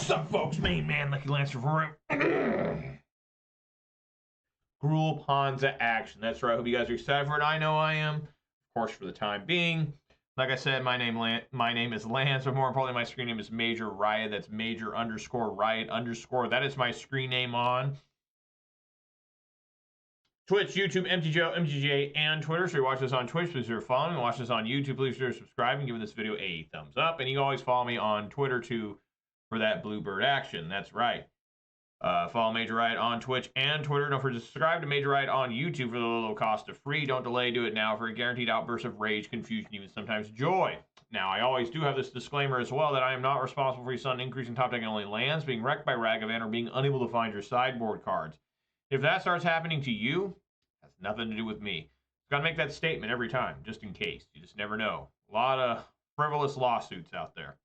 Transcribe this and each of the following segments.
What's up, folks? Main man, Lucky Lancer for Gruul Ponza action. That's right. I hope you guys are excited for it. I know I am. Of course, for the time being. Like I said, my name is Lance, but more importantly, my screen name is Major Riot. That's Major _ Riot _. That is my screen name on Twitch, YouTube, MTGO, MTGA, and Twitter. So you watch this on Twitch, please consider following. Watch this on YouTube, please consider subscribing, giving this video a thumbs up. And you can always follow me on Twitter too for that Bluebird action. That's right. Follow Major Riot on Twitch and Twitter. Don't forget to subscribe to Major Riot on YouTube for the low cost of free. Don't delay, do it now for a guaranteed outburst of rage, confusion, even sometimes joy. Now, I always do have this disclaimer as well that I am not responsible for your sudden increase in top deck and only lands, being wrecked by Ragavan, or being unable to find your sideboard cards. If that starts happening to you, that's nothing to do with me. Got to make that statement every time, just in case. You just never know. A lot of frivolous lawsuits out there.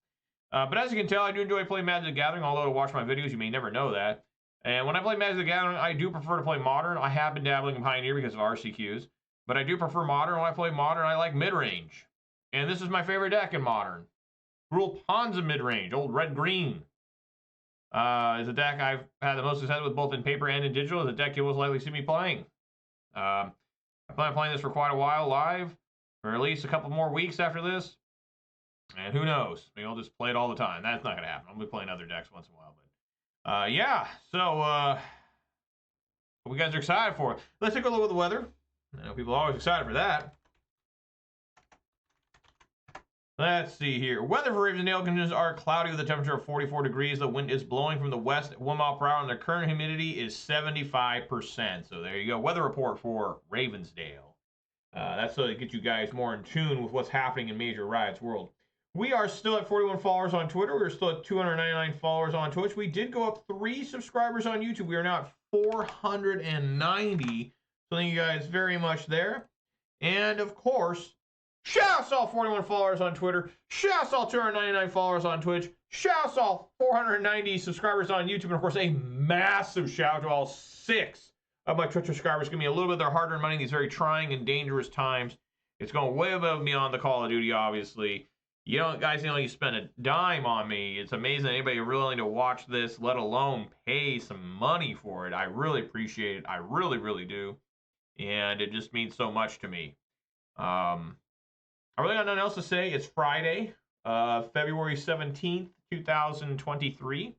But as you can tell, I do enjoy playing Magic the Gathering, although to watch my videos, you may never know that. And when I play Magic the Gathering, I do prefer to play Modern. I have been dabbling in Pioneer because of RCQs, but I do prefer Modern. When I play Modern, I like Midrange. And this is my favorite deck in Modern. Gruul Ponza Midrange, old red-green. Is a deck I've had the most success with both in paper and in digital. It's a deck you'll most likely see me playing. I plan on playing this for quite a while live, or at least a couple more weeks after this. And who knows? Maybe I'll just play it all the time. That's not going to happen. I'll be playing other decks once in a while. But yeah, so hope you guys are excited for it. Let's take a look at the weather. I know people are always excited for that. Let's see here. Weather for Ravensdale conditions are cloudy with a temperature of 44 degrees. The wind is blowing from the west at 1 mile per hour, and the current humidity is 75%. So there you go. Weather report for Ravensdale. That's so to get you guys more in tune with what's happening in Major Riot's world. We are still at 41 followers on Twitter. We're still at 299 followers on Twitch. We did go up 3 subscribers on YouTube. We are now at 490. So thank you guys very much there. And of course, shouts all 41 followers on Twitter. Shouts all 299 followers on Twitch. Shouts all 490 subscribers on YouTube. And of course, a massive shout to all 6 of my Twitch subscribers. Give me a little bit of their hard-earned money in these very trying and dangerous times. It's going way above and beyond the Call of Duty, obviously. You know, guys, you spend a dime on me. It's amazing that anybody willing to watch this, let alone pay some money for it. I really appreciate it. I really, really do. And it just means so much to me. I really got nothing else to say. It's Friday, February 17th, 2023.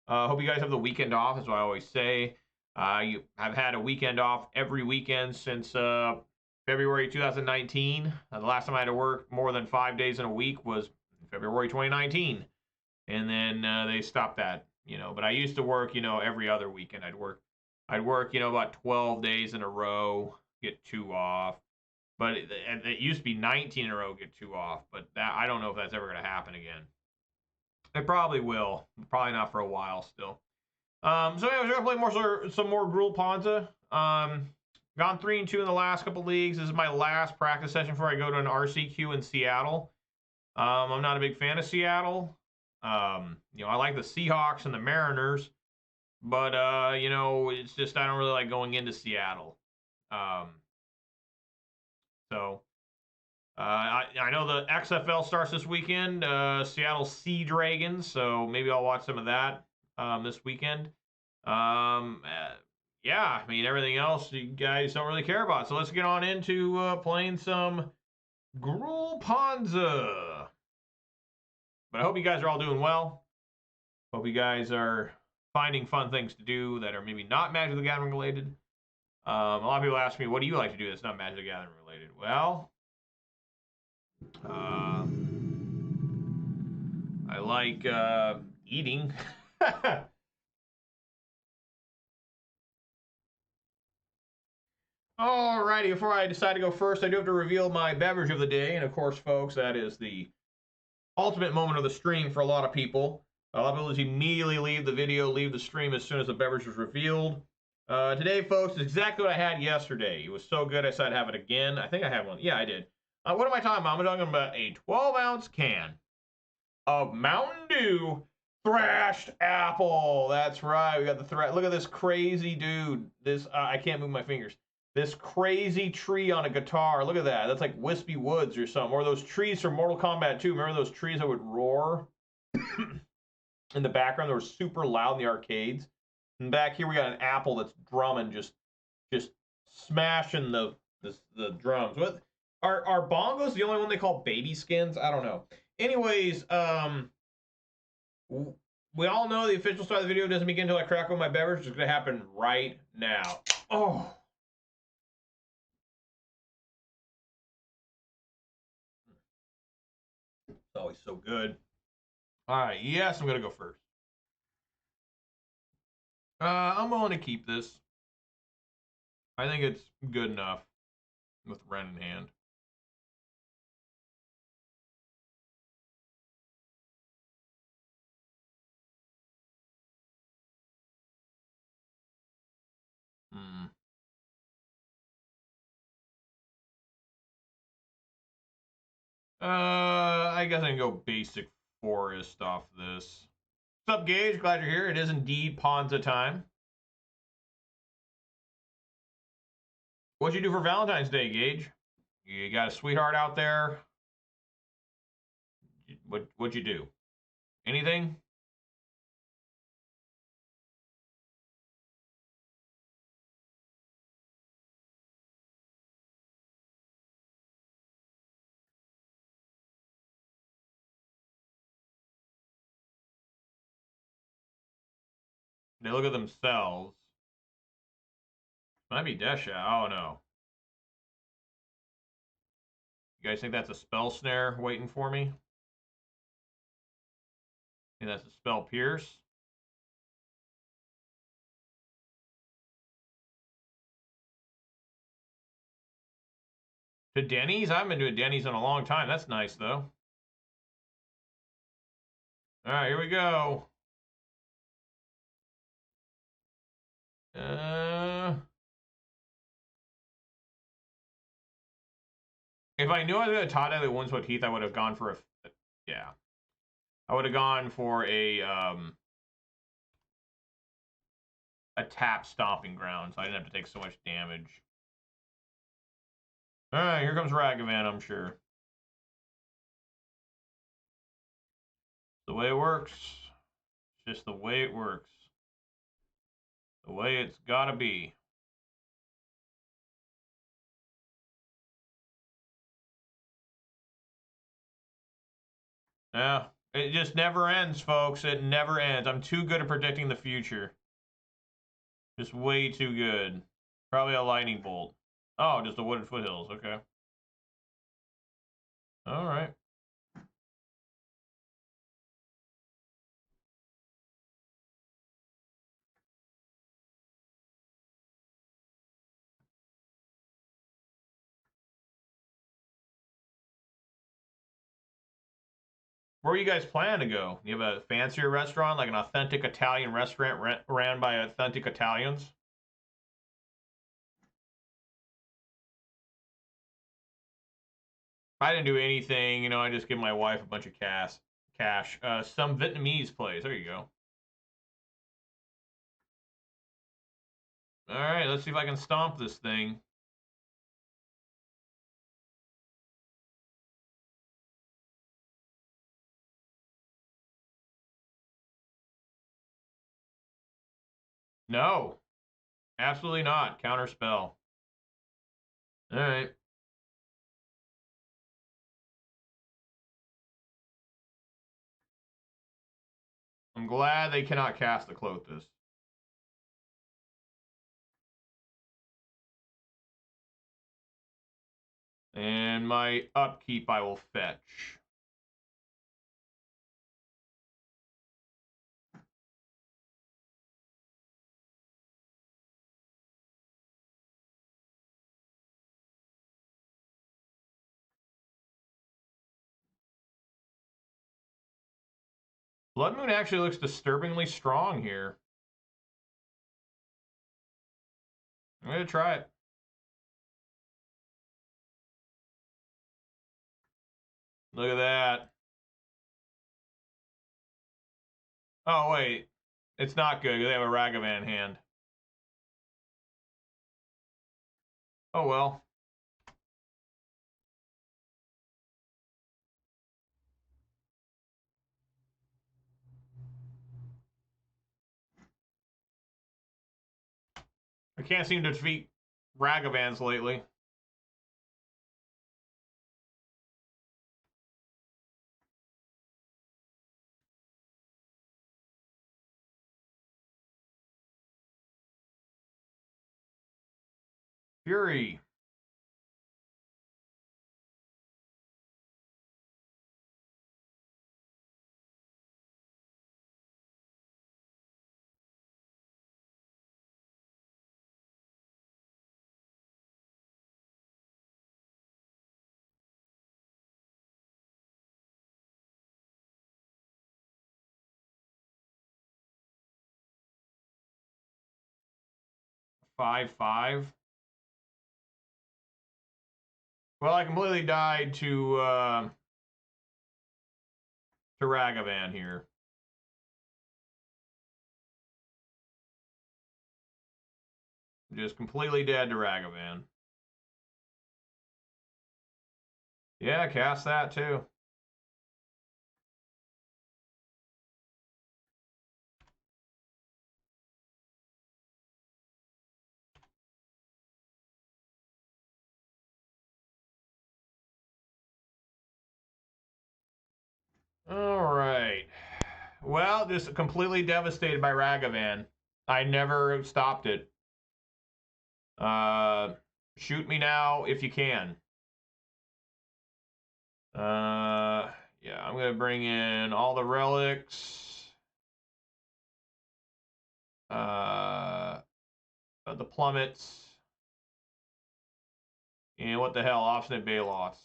Hope you guys have the weekend off, as I always say. I've had a weekend off every weekend since February 2019. The last time I had to work more than 5 days in a week was February 2019. And then they stopped that, But I used to work, every other weekend. I'd work, about 12 days in a row, get 2 off. But it used to be 19 in a row, get 2 off. But I don't know if that's ever going to happen again. It probably will. Probably not for a while still. So anyways, we're going to play some more Gruul Ponza. Gone 3-2 in the last couple leagues. This is my last practice session before I go to an RCQ in Seattle. I'm not a big fan of Seattle. I like the Seahawks and the Mariners. But, it's just I don't really like going into Seattle. I know the XFL starts this weekend, Seattle Sea Dragons, so maybe I'll watch some of that this weekend. Yeah, I mean, everything else you guys don't really care about. So let's get on into playing some Gruul Ponza. But I hope you guys are all doing well. Hope you guys are finding fun things to do that are maybe not Magic the Gathering related. A lot of people ask me, what do you like to do that's not Magic the Gathering related? Well, I like eating. Alrighty, before I decide to go first, I do have to reveal my beverage of the day. And of course, folks, that is the ultimate moment of the stream for a lot of people. A lot of people just immediately leave the video, leave the stream as soon as the beverage was revealed. Today, folks, is exactly what I had yesterday. It was so good, I decided to have it again. I think I have one. Yeah, I did. What am I talking about? I'm talking about a 12-ounce can of Mountain Dew Thrashed Apple. That's right. We got the thrash. Look at this crazy dude. This I can't move my fingers. This crazy tree on a guitar. Look at that. That's like Wispy Woods or something. Or those trees from Mortal Kombat 2. Remember those trees that would roar? in the background that were super loud in the arcades. And back here we got an apple that's drumming, just smashing the drums. What are bongos the only one they call baby skins? I don't know. Anyways, we all know the official start of the video doesn't begin until I crack open my beverage. It's gonna happen right now. Oh. It's always so good. All right, yes, I'm gonna go first. I'm willing to keep this. I think it's good enough with Ren in hand. I guess I can go basic forest off this. What's up, Gage? Glad you're here. It is indeed Ponza time. What'd you do for Valentine's Day, Gage? You got a sweetheart out there? What'd you do? Anything? They look at themselves. Might be Desha. Oh no. You guys think that's a spell snare waiting for me? Think that's a spell pierce? To Denny's? I haven't been to a Denny's in a long time. That's nice though. Alright, here we go. If I knew I was going to Tata that Windswept Heath, I would have gone for a... Yeah. I would have gone for a tap stomping ground, so I didn't have to take so much damage. Alright, here comes Ragavan, I'm sure. The way it works. It's just the way it works. The way it's gotta be. Yeah, it just never ends, folks. It never ends. I'm too good at predicting the future. Just way too good. Probably a lightning bolt. Oh, just the wooded foothills. Okay. All right. Where you guys plan to go? You have a fancier restaurant, like an authentic Italian restaurant ran by authentic Italians? I didn't do anything, you know, I just give my wife a bunch of cash. Some Vietnamese place. There you go. All right, let's see if I can stomp this thing. No, absolutely not. Counterspell. All right. I'm glad they cannot cast the Clothis. And my upkeep I will fetch. Blood Moon actually looks disturbingly strong here. I'm going to try it. Look at that. Oh, wait. It's not good. They have a Ragavan hand. Oh, well. I can't seem to defeat Ragavans lately. Fury. Five. Well, I completely died to Ragavan here. Just completely dead to Ragavan. Yeah, cast that too. All right. Well, just completely devastated by Ragavan. I never stopped it. Shoot me now if you can. Yeah, I'm gonna bring in all the relics. The plummets. And what the hell, Obstinate Baloths.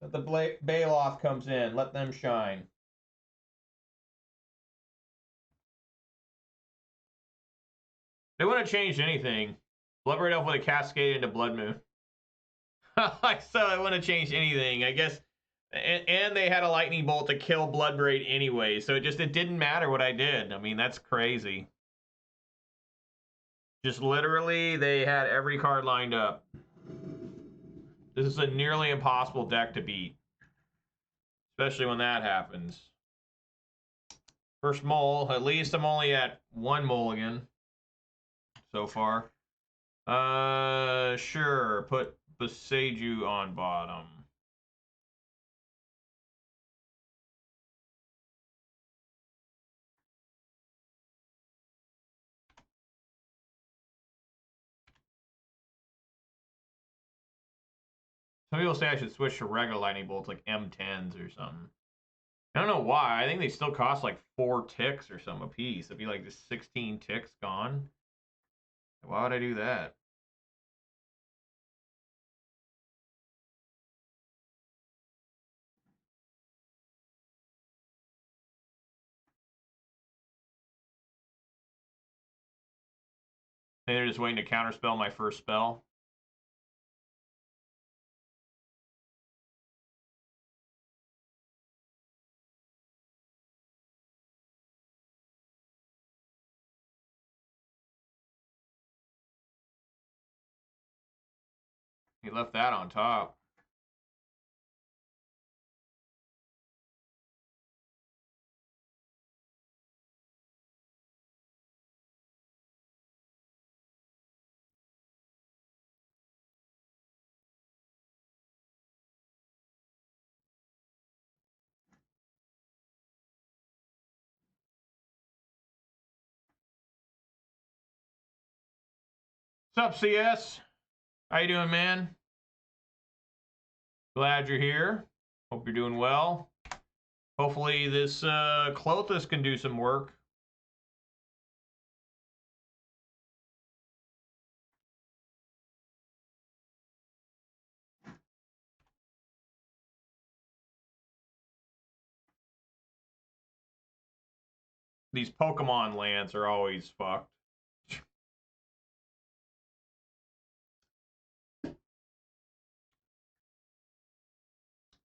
The Baloth comes in, let them shine. They wouldn't have changed anything. Bloodbraid Elf would have cascaded into Blood Moon. So it wouldn't have changed anything, I guess. And they had a lightning bolt to kill Bloodbraid anyway, so it didn't matter what I did. I mean, that's crazy. Just literally, they had every card lined up. This is a nearly impossible deck to beat. Especially when that happens. First mole. At least I'm only at one mulligan so far. Sure. Put Boseiju on bottom. Some people say I should switch to regular lightning bolts, like M10s or something. I don't know why. I think they still cost like 4 ticks or something a piece. It'd be like just 16 ticks gone. Why would I do that? Maybe they're just waiting to counterspell my first spell. He left that on top. What's up, CS? How you doing, man? Glad you're here. Hope you're doing well. Hopefully this Clothis can do some work. These Pokemon lands are always fucked.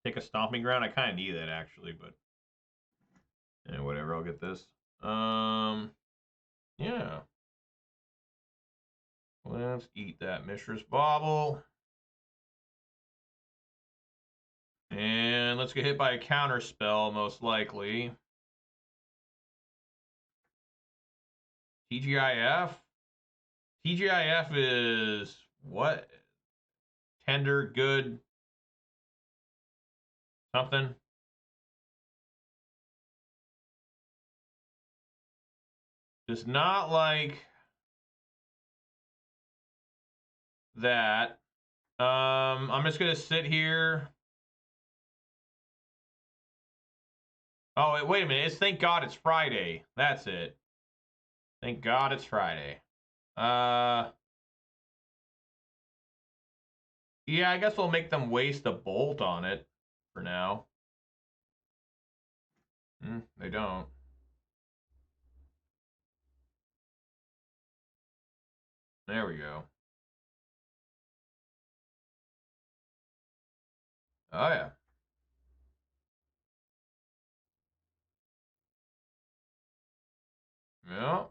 Take a stomping ground. I kind of need that actually, but yeah, whatever. I'll get this. Yeah. Let's eat that Mishra's Bauble. And let's get hit by a counter spell, most likely. TGIF? TGIF is what? Tender, good, something? Does not like that. I'm just gonna sit here. Oh, wait a minute. It's thank God it's Friday. That's it. Thank God it's Friday. Yeah, I guess we'll make them waste a bolt on it for now. They don't. There we go. Oh, yeah. Yeah.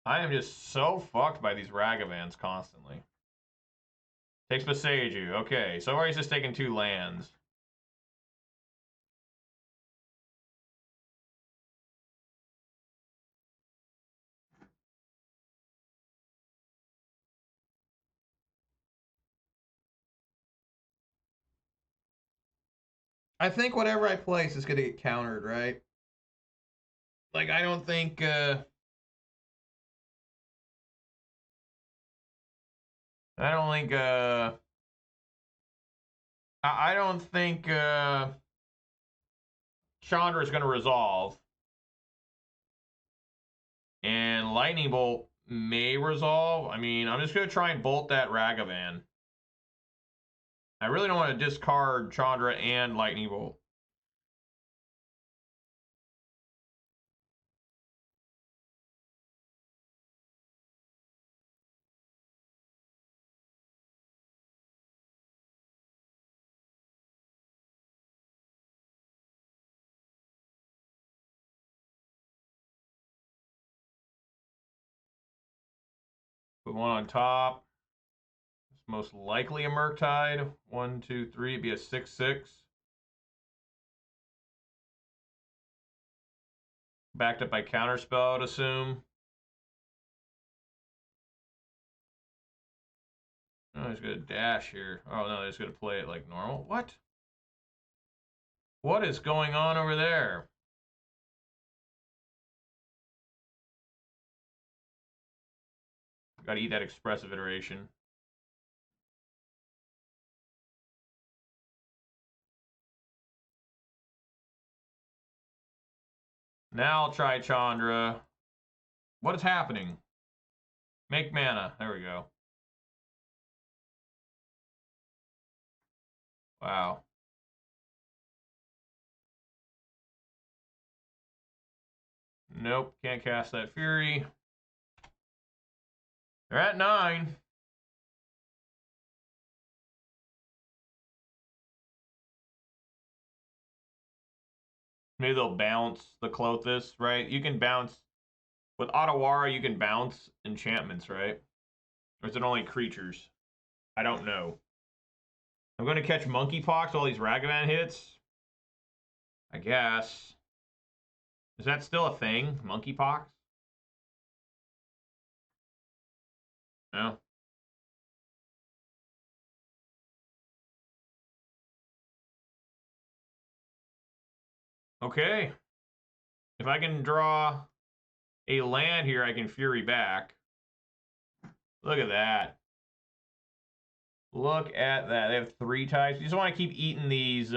I am just so fucked by these Ragavans constantly. Takes Beseiju. Okay, so he's just taking 2 lands. I think whatever I place is going to get countered, right? Like, I don't think... I don't think... I don't think... Chandra is going to resolve. And Lightning Bolt may resolve. I mean, I'm just going to try and bolt that Ragavan. I really don't want to discard Chandra and Lightning Bolt. Put one on top. It's most likely a Murktide. 1, 2, 3. It'd be a 6/6. Backed up by Counterspell, I'd assume. Oh, he's gonna dash here. Oh no, he's gonna play it like normal. What? What is going on over there? Gotta eat that expressive iteration. Now I'll try Chandra. What is happening? Make mana. There we go. Wow. Nope, can't cast that Fury. They're at 9. Maybe they'll bounce the Clothis, right? You can bounce. With Otawara, you can bounce enchantments, right? Or is it only creatures? I don't know. I'm going to catch Monkeypox, all these Ragavan hits. I guess. Is that still a thing? Monkeypox? No. Okay. If I can draw a land here, I can Fury back. Look at that. Look at that. They have 3 types. You just want to keep eating these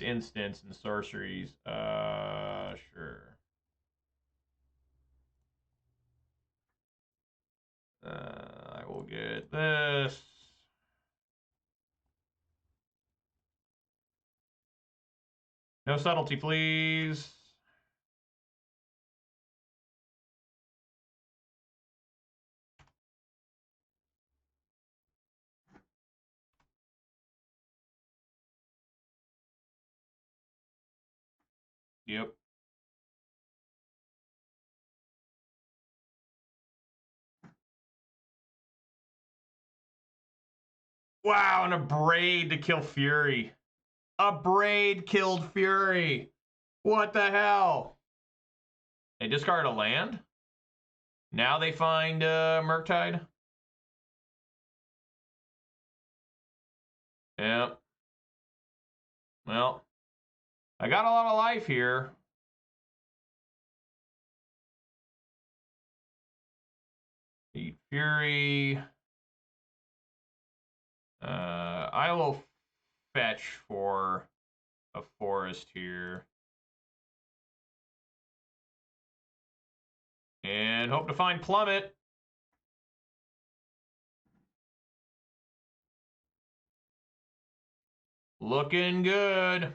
instants and sorceries. Sure. I will get this. No subtlety, please. Yep. Wow, and a braid to kill Fury. A braid killed Fury. What the hell? They discarded a land. Now they find Murktide. Yep. Well, I got a lot of life here. Eat Fury. I will fetch for a forest here. And hope to find Plummet. Looking good.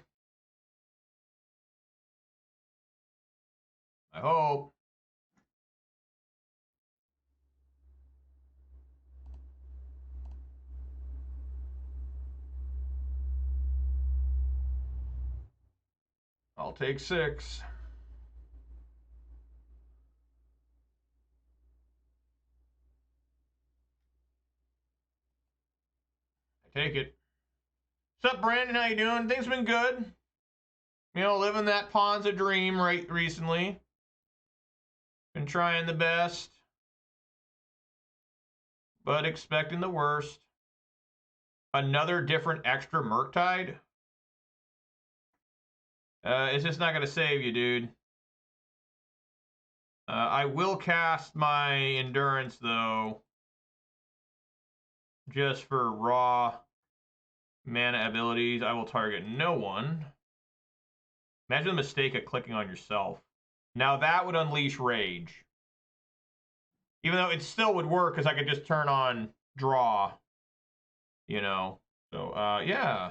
I hope. I'll take 6. I take it. What's up, Brandon? How you doing? Things been good. You know, living that Ponza dream right recently. Been trying the best, but expecting the worst. Another different extra Murktide? It's just not going to save you, dude. I will cast my Endurance, though, just for raw mana abilities. I will target no one. Imagine the mistake of clicking on yourself. Now that would unleash Rage. Even though it still would work, because I could just turn on draw. You know. So, yeah.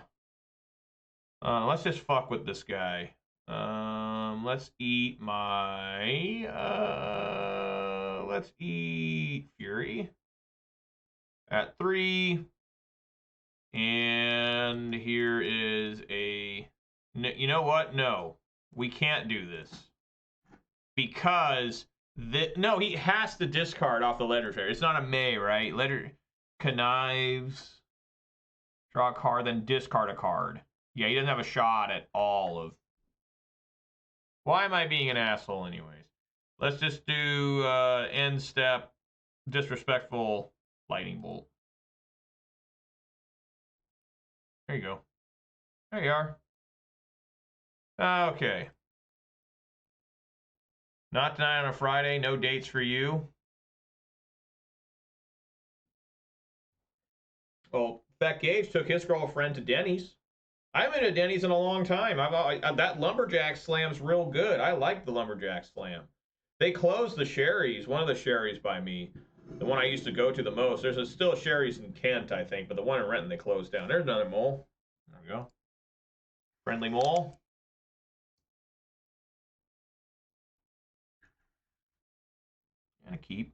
Let's just fuck with this guy. Let's eat my... let's eat Fury. At 3. And here is a... You know what? No. We can't do this. Because... No, he has to discard off the legendary. It's not a May, right? Connives. Draw a card, then discard a card. Yeah, he doesn't have a shot at all of... Why am I being an asshole anyways? Let's just do end step, disrespectful lightning bolt. There you go. There you are. Okay. Not tonight on a Friday. No dates for you. Well, Beck Gage took his girlfriend to Denny's. I haven't been to Denny's in a long time. That Lumberjack Slam's real good. I like the Lumberjack Slam. They closed the Sherry's, one of the Sherry's by me. The one I used to go to the most. There's still a Sherry's in Kent, I think, but the one in Renton they closed down. There's another mole. There we go. Friendly mole. And a keep.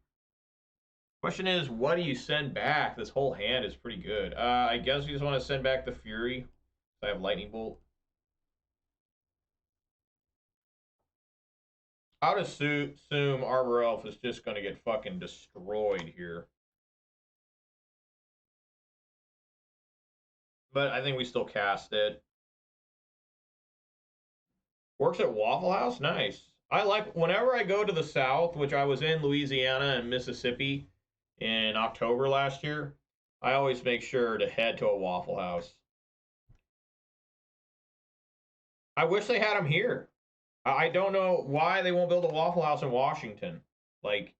Question is, what do you send back? This whole hand is pretty good. I guess we just want to send back the Fury. I have Lightning Bolt. I would assume Arbor Elf is just going to get fucking destroyed here. But I think we still cast it. Works at Waffle House? Nice. I like, whenever I go to the South, which I was in Louisiana and Mississippi in October last year, I always make sure to head to a Waffle House. I wish they had them here. I don't know why they won't build a Waffle House in Washington. Like,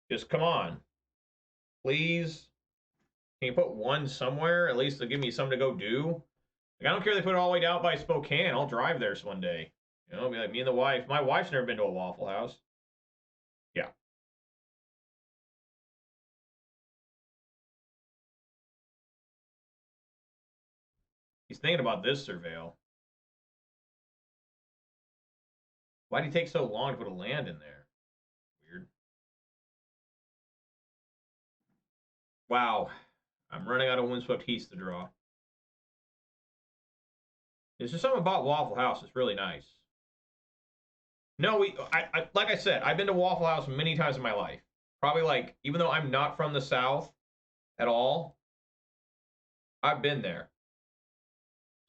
just come on. Please. Can you put one somewhere? At least to give me something to go do? Like, I don't care if they put it all the way down by Spokane. I'll drive there one day. You know, be like me and the wife. My wife's never been to a Waffle House. Yeah. He's thinking about this surveil. Why did he take so long to put a land in there? Weird. Wow. I'm running out of Windswept Heaths to draw. There's just something about Waffle House that's really nice. No, like I said, I've been to Waffle House many times in my life. Probably like, even though I'm not from the South at all, I've been there.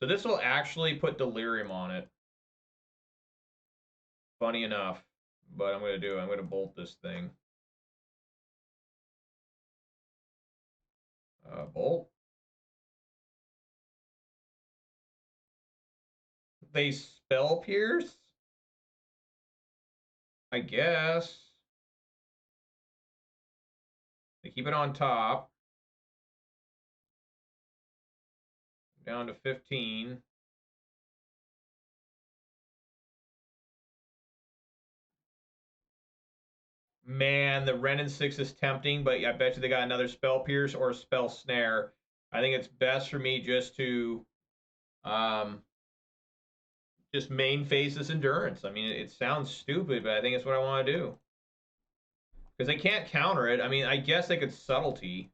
So this will actually put Delirium on it. Funny enough. But I'm going to bolt this thing. Bolt. They spell pierce? I guess. They keep it on top. Down to 15. Man, the Ren and 6 is tempting, but I bet you they got another Spell Pierce or Spell Snare. I think it's best for me just to just main phase this Endurance. I mean, it sounds stupid, but I think it's what I want to do. Because they can't counter it. I mean, I guess they could Subtlety.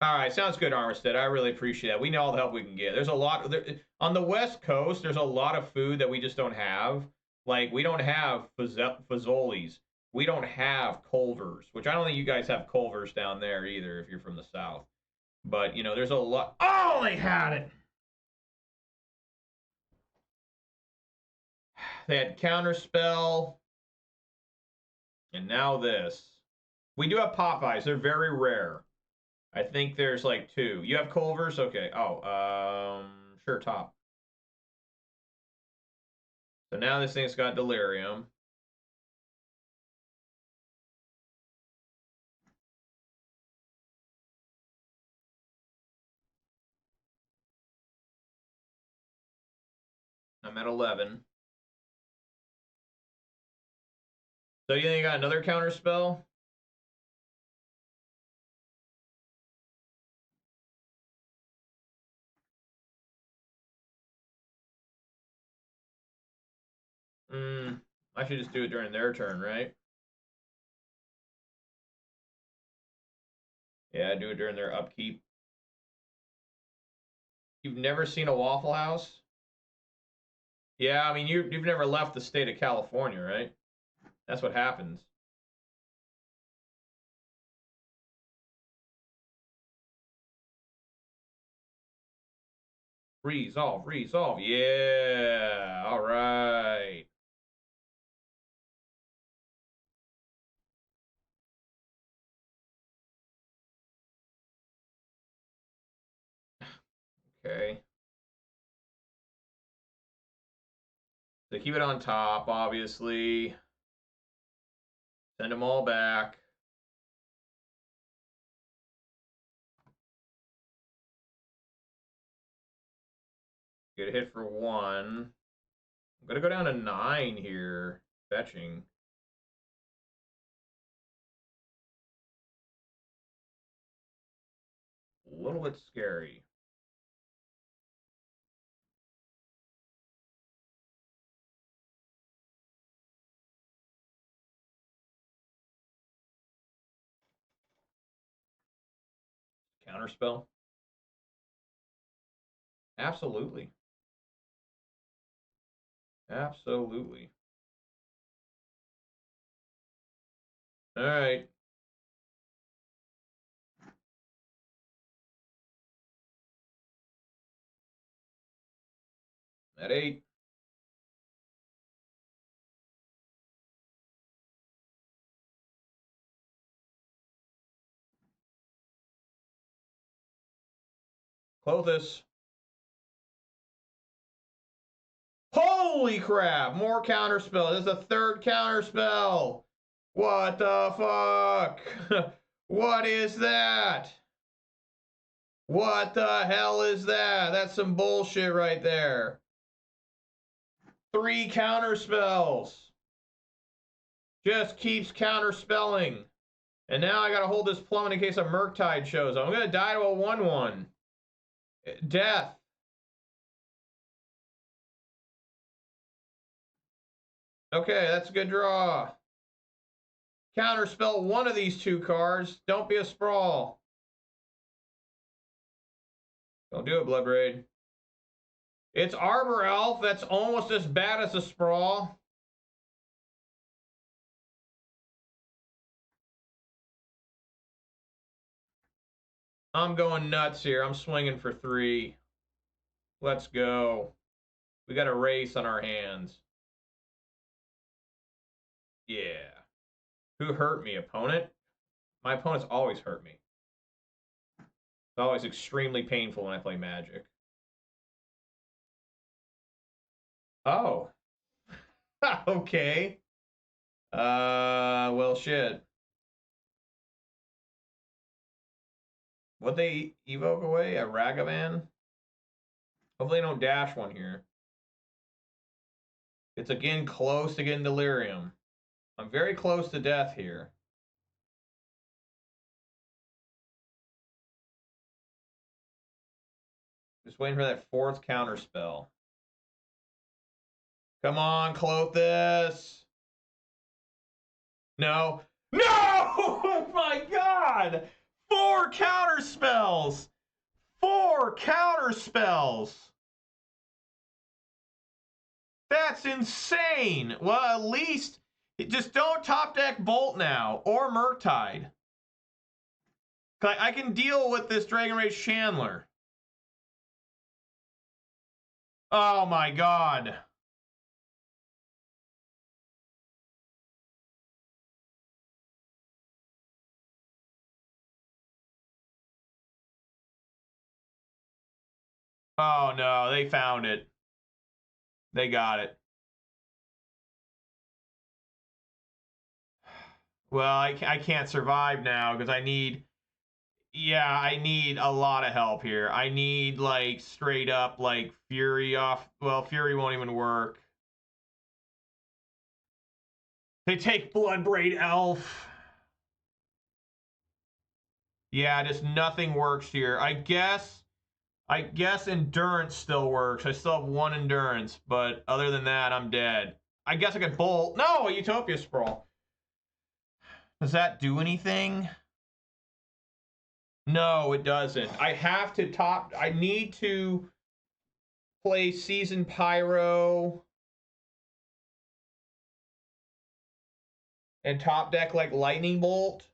All right, sounds good, Armistead. I really appreciate that. We know all the help we can get. There's a lot on the West Coast. There's a lot of food that we just don't have. Like we don't have fazoli's. We don't have Culvers, which I don't think you guys have Culvers down there either if you're from the South. But you know, there's a lot. Oh, they had it. They had Counterspell, and now this. We do have Popeyes. They're very rare. I think there's like 2. You have Culvers? Okay. Oh, sure, top. So now this thing's got Delirium. I'm at 11. So you think you got another counter spell? I should just do it during their turn, right? Yeah, do it during their upkeep. You've never seen a Waffle House? Yeah, I mean, you've never left the state of California, right? That's what happens. Resolve, resolve. Yeah, all right. Okay. So keep it on top, obviously. Send them all back. Get a hit for 1. I'm going to go down to 9 here. Fetching. A little bit scary. Counterspell? Absolutely. Absolutely. All right. At 8. Clothis. Holy crap! More counterspell. This is the 3rd counterspell. What the fuck? What is that? What the hell is that? That's some bullshit right there. 3 counterspells. Just keeps counterspelling. And now I gotta hold this plummet in case a Murktide shows up. I'm gonna die to a 1/1. Death. Okay, that's a good draw. Counterspell one of these 2 cards. Don't be a sprawl. Don't do it, Bloodbraid. It's Arbor Elf. That's almost as bad as a sprawl. I'm going nuts here. I'm swinging for 3. Let's go. We got a race on our hands. Yeah. Who hurt me? Opponent? My opponents always hurt me. It's always extremely painful when I play Magic. Oh. Okay. Well, shit. What they evoke away? A Ragavan? Hopefully they don't dash one here. It's again close to getting Delirium. I'm very close to death here. Just waiting for that 4th counter spell. Come on, Clothis. No. No! Oh my god! 4 counter spells! 4 counter spells! That's insane! Well, at least just don't top deck Bolt now or Murktide. I can deal with this Dragon Rage Chandler. Oh my god. Oh no, they found it. They got it. Well, I can't survive now because I need... Yeah, I need a lot of help here. I need, like, straight up, like, Fury off... Well, Fury won't even work. They take Bloodbraid Elf. Yeah, just nothing works here. I guess Endurance still works. I still have 1 Endurance, but other than that, I'm dead. I guess I could Bolt. No, Utopia Sprawl. Does that do anything? No, it doesn't. I have to top... I need to play Season Pyro and top deck, like, Lightning Bolt.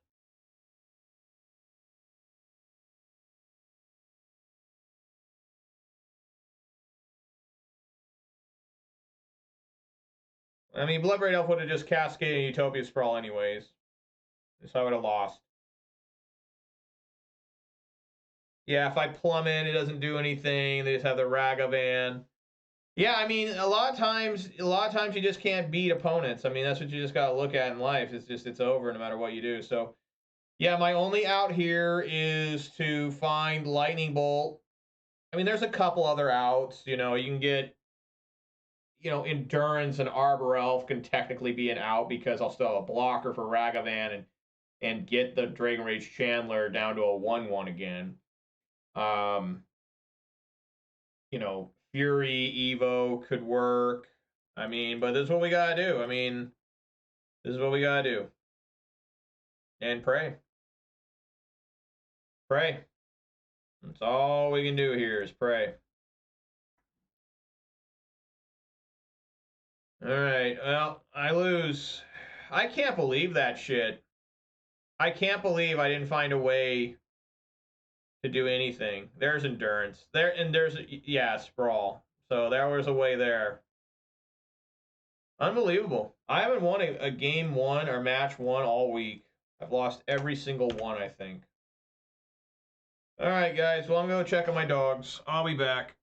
I mean, Bloodbraid Elf would have just cascaded Utopia Sprawl anyways. So I would have lost. Yeah, if I plummet, it doesn't do anything. They just have the Ragavan. Yeah, I mean, a lot of times you just can't beat opponents. I mean, that's what you just got to look at in life. It's over no matter what you do. So, yeah, my only out here is to find Lightning Bolt. I mean, there's a couple other outs. You know, you can get, you know, Endurance and Arbor Elf can technically be an out because I'll still have a blocker for Ragavan and get the Dragon Rage Chandler down to a 1/1 again. You know, Fury Evo could work. I mean, but this is what we gotta do. I mean, this is what we gotta do. And pray. Pray. That's all we can do here is pray. All right, well, I lose. I can't believe that shit. I can't believe I didn't find a way to do anything. There's Endurance. There's yeah, Sprawl. So there was a way there. Unbelievable. I haven't won a game 1 or match 1 all week. I've lost every single one, I think. All right, guys. Well, I'm going to check on my dogs. I'll be back.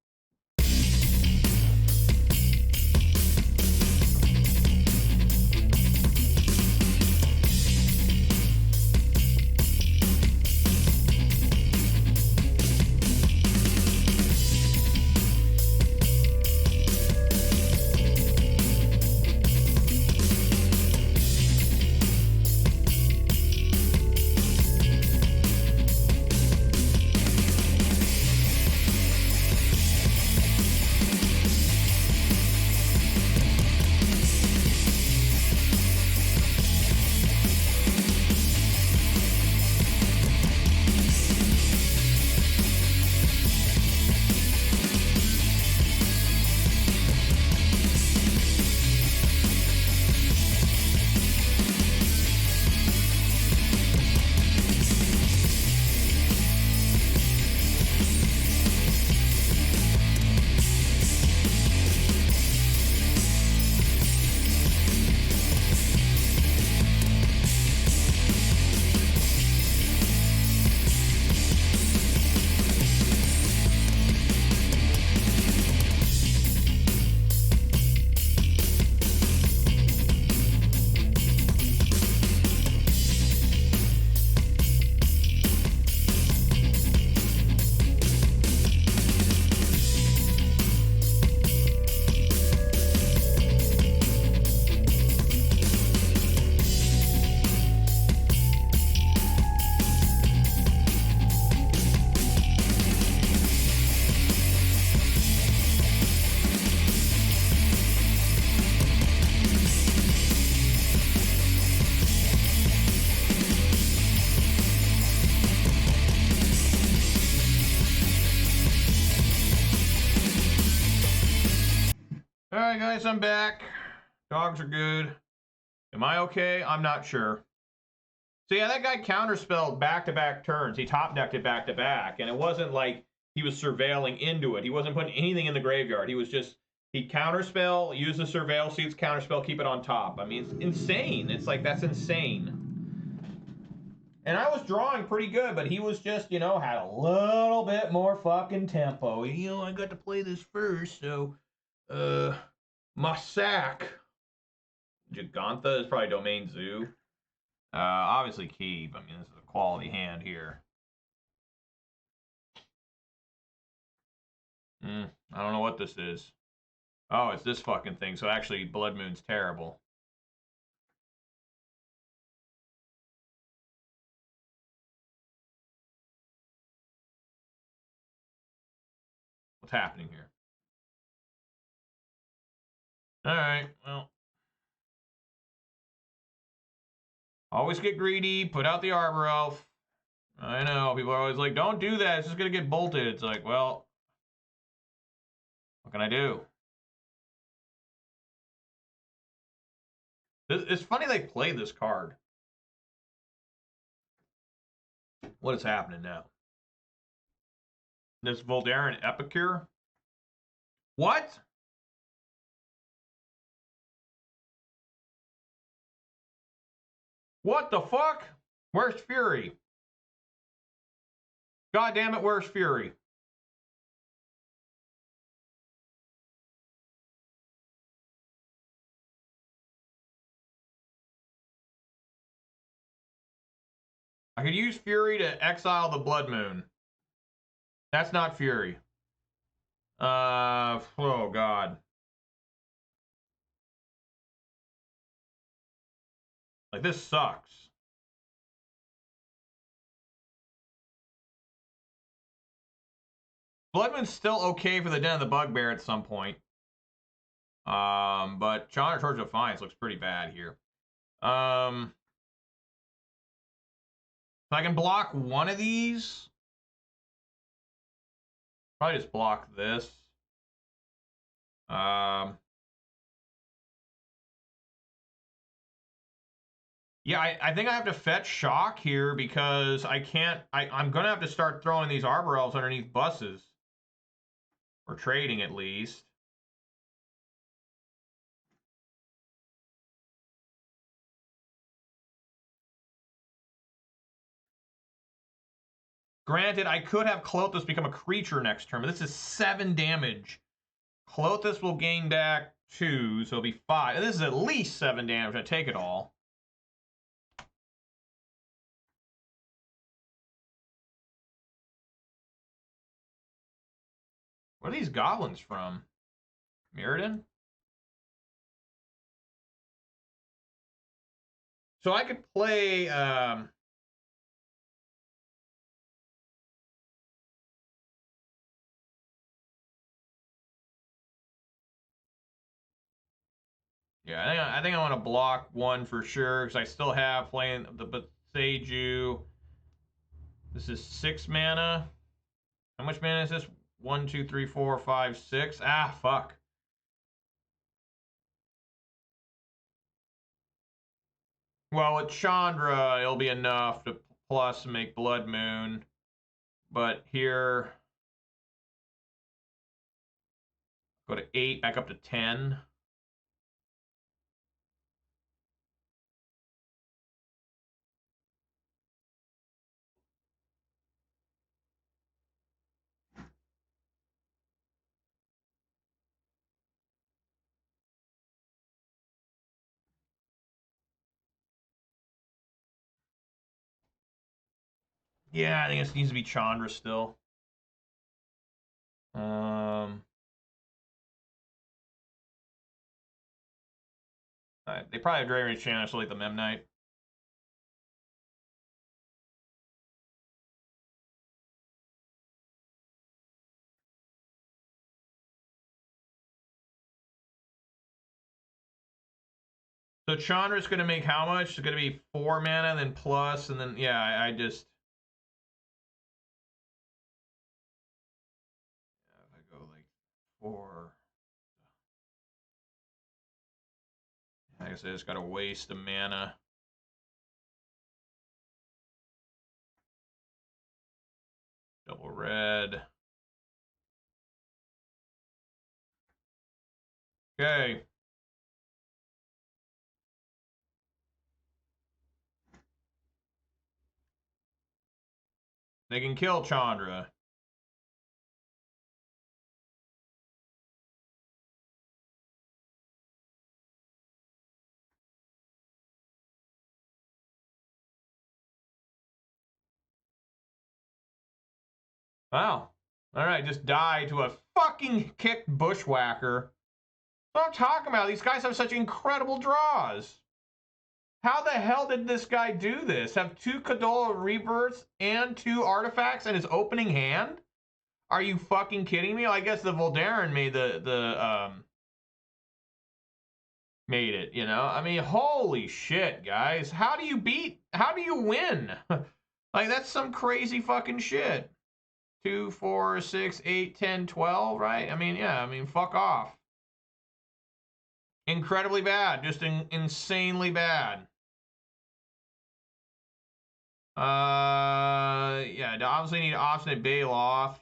Alright guys, I'm back. Dogs are good. Am I okay? I'm not sure. So yeah, that guy counterspelled back-to-back turns. He top-decked it back-to-back, and it wasn't like he was surveilling into it. He wasn't putting anything in the graveyard. He was just, he'd counterspell, use the surveil seats, counterspell, keep it on top. I mean, it's insane. It's like, that's insane. And I was drawing pretty good, but he was just, you know, had a little bit more fucking tempo. You know, I got to play this first, so, my sack. Gigantha is probably Domain Zoo. Obviously keep. I mean, this is a quality hand here. I don't know what this is. Oh, it's this fucking thing. So actually, Blood Moon's terrible. What's happening here? Alright, well. Always get greedy. Put out the Arbor Elf. I know. People are always like, don't do that. It's just going to get bolted. It's like, well, what can I do? It's funny they play this card. What is happening now? This Voldaren Epicure? What? What the fuck? Where's Fury? God damn it, where's Fury? I could use Fury to exile the Blood Moon. That's not Fury. Oh god. Like, this sucks. Blood Moon's still okay for the Den of the Bugbear at some point. But Chandra Torch of Defiance looks pretty bad here. So I can block one of these. Probably just block this. Yeah, I think I have to fetch Shock here because I can't... I'm going to have to start throwing these Arbor Elves underneath buses. Or trading, at least. Granted, I could have Klothys become a creature next turn, but this is 7 damage. Klothys will gain back 2, so it'll be 5. This is at least 7 damage. I take it all. Where are these goblins from? Mirrodin? So I could play... Yeah, I think I want to block one for sure, because I still have playing the Seiju. This is 6 mana. How much mana is this? 1, 2, 3, 4, 5, 6. Ah, fuck. Well, with Chandra, it'll be enough to plus make Blood Moon. But here, go to 8, back up to 10. Yeah, I think it needs to be Chandra still. They probably have Dragon Channel, so like the Mem Knight. So Chandra's going to make how much? It's going to be 4 mana, then plus, and then, yeah, I just... Yeah, if I go like 4... Like I said, it's got to waste the mana. Double red. Okay. They can kill Chandra. Wow. All right, just die to a fucking kicked bushwhacker. What I'm talking about. These guys have such incredible draws. How the hell did this guy do this? Have 2 Kadola rebirths and 2 artifacts in his opening hand? Are you fucking kidding me? Well, I guess the Voldaren made made it, you know? I mean, holy shit, guys. How do you win? Like, that's some crazy fucking shit. 2, 4, 6, 8, 10, 12, right? I mean, yeah, I mean, fuck off. Incredibly bad. Just insanely bad. Yeah, obviously need Obstinate Baloth.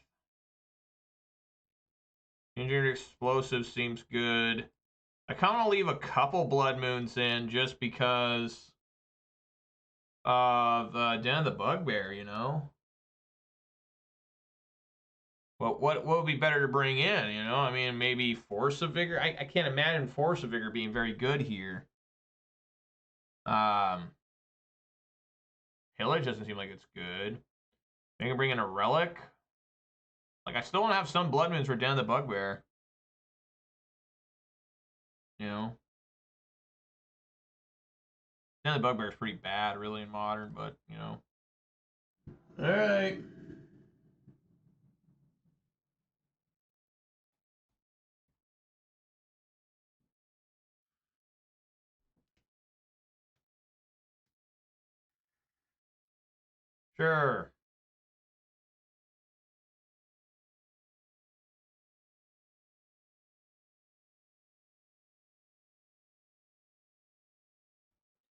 Engineered Explosive seems good. I kind of want to leave a couple Blood Moons in just because of Den of the Bugbear, you know? What would be better to bring in, you know? I mean, maybe Force of Vigor? I can't imagine Force of Vigor being very good here. Pillage doesn't seem like it's good. I can bring in a Relic. Like, I still want to have some Blood Moons for Den of the Bugbear. You know? Den of the Bugbear is pretty bad, really, in Modern, but, you know. Alright. Sure.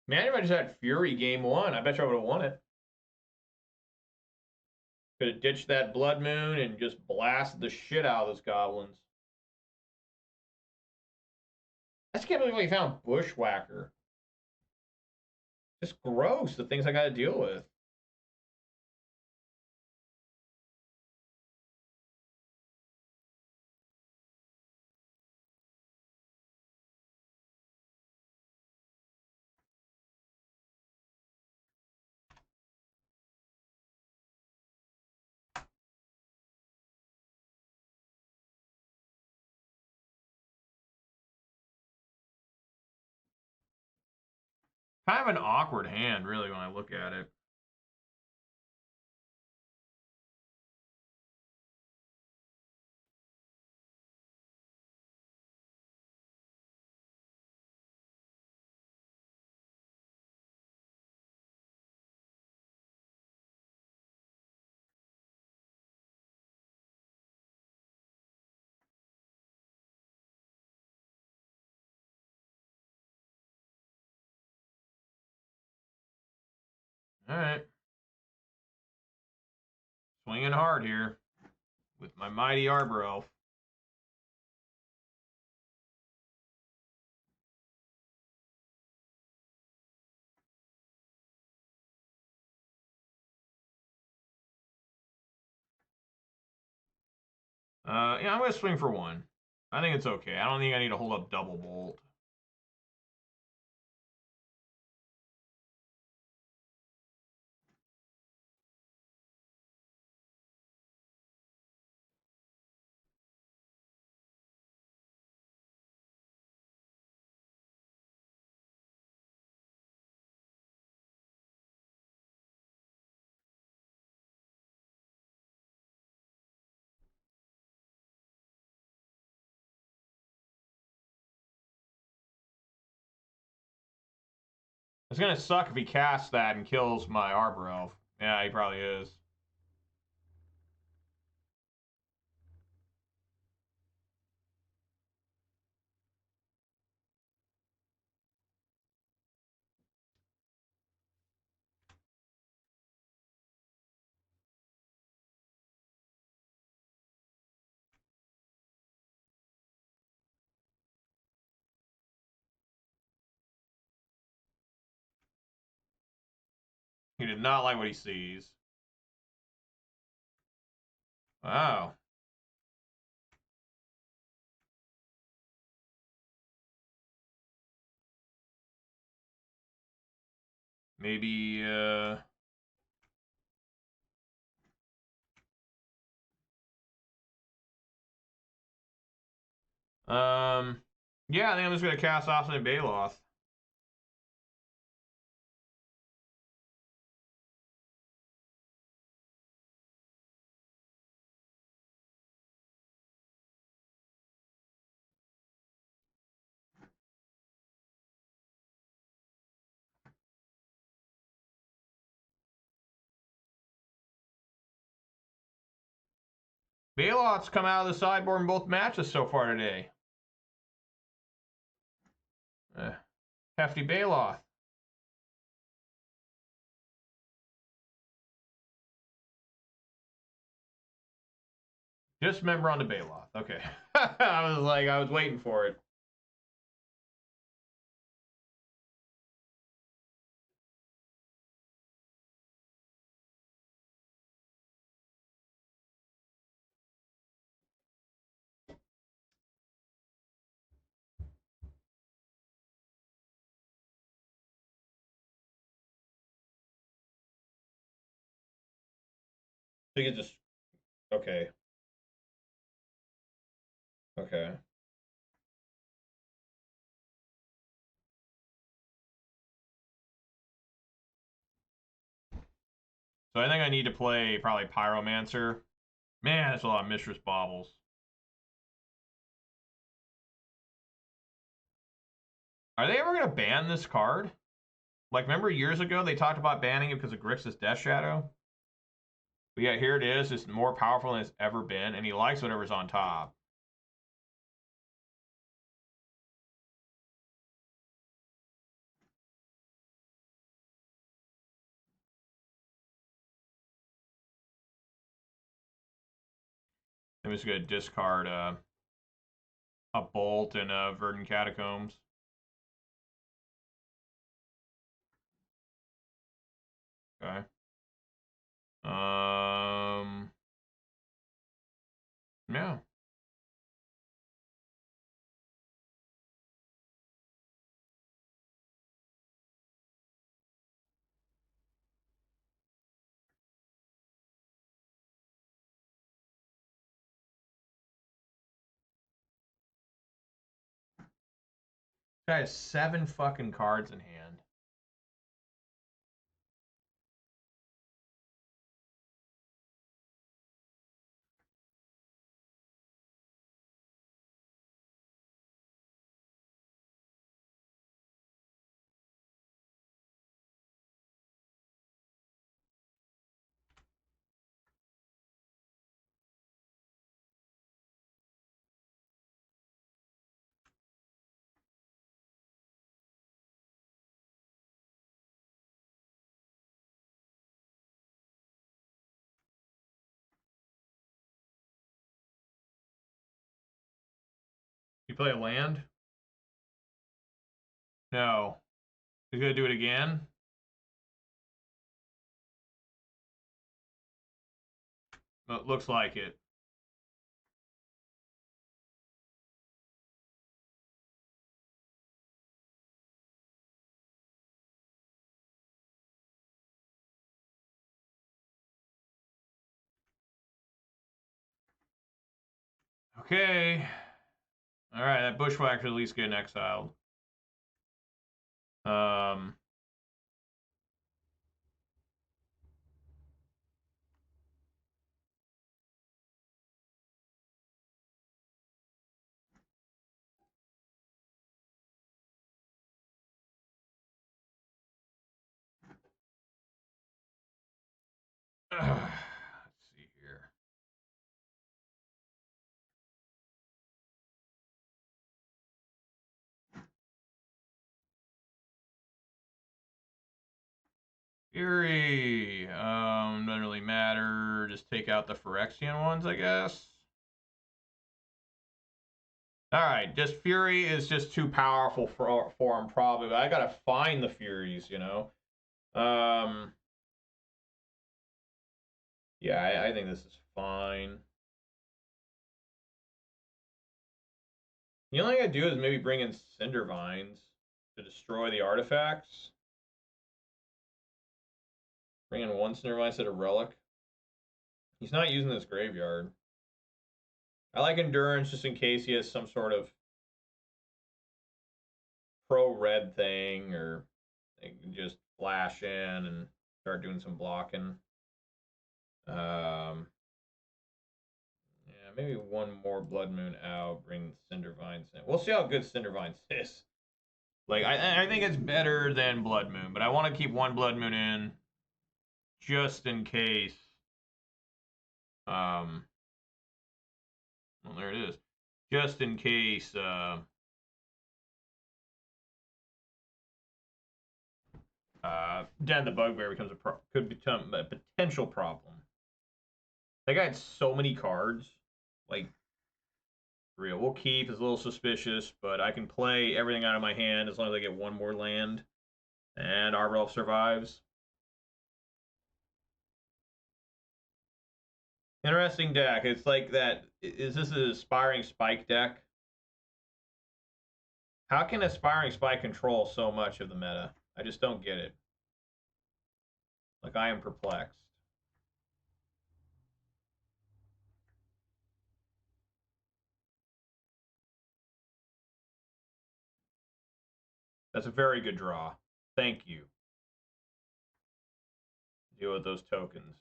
Man, if I just had Fury game 1, I bet you I would have won it. Could have ditched that Blood Moon and just blasted the shit out of those goblins. I just can't believe we found Bushwhacker. Just gross, the things I gotta deal with. Kind of an awkward hand, really, when I look at it. All right. Swinging hard here with my mighty Arbor Elf. Yeah, I'm going to swing for 1. I think it's okay. I don't think I need to hold up Double Bolt. It's going to suck if he casts that and kills my Arbor Elf. Yeah, he probably is. He did not like what he sees. Wow. Maybe, yeah, I think I'm just going to cast Obstinate Baloth. Baloth's come out of the sideboard in both matches so far today. Hefty Baloth. Just member on the Baloth. Okay. I was waiting for it. I think it just, okay. Okay. So I think I need to play probably Pyromancer. Man, that's a lot of Mistress Baubles. Are they ever going to ban this card? Like, remember years ago they talked about banning it because of Grixis Death Shadow? But yeah, here it is. It's more powerful than it's ever been, and he likes whatever's on top. I'm just going to discard a Bolt and a Verdant Catacombs. Okay. Yeah. Guy has 7 fucking cards in hand. You play a land? No. He's gonna do it again? It looks like it. Okay. Alright, that Bushwhacker at least getting exiled. Let's see here. Fury. Doesn't really matter. Just take out the Phyrexian ones, I guess. Alright, just Fury is just too powerful for him, probably. But I gotta find the Furies, you know? Yeah, I think this is fine. The only thing I do is maybe bring in Cinder Vines to destroy the artifacts. Bring in one Cinder Vine instead of Relic. He's not using this graveyard. I like Endurance just in case he has some sort of pro-red thing, or they can just flash in and start doing some blocking. Yeah, maybe one more Blood Moon out, bring Cinder Vines in. We'll see how good Cinder Vines is. Like, I think it's better than Blood Moon, but I want to keep one Blood Moon in just in case. Well, there it is. Just in case Den the Bugbear could become a potential problem. That guy had so many cards. Like, real. We'll keep. Is a little suspicious, but I can play everything out of my hand as long as I get one more land. And Arbor Elf survives. Interesting deck. It's like that. Is this an Aspiring Spike deck? How can Aspiring Spike control so much of the meta? I just don't get it. Like, I am perplexed. That's a very good draw. Thank you. Deal with those tokens.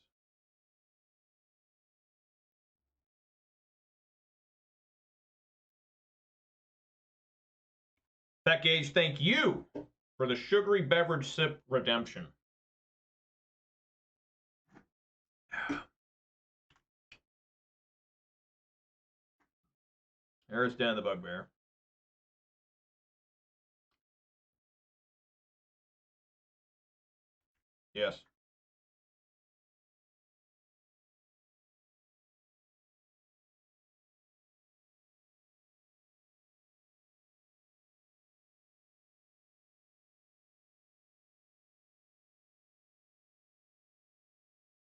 That Gage, thank you for the sugary beverage sip redemption. There's Dan the Bugbear. Yes.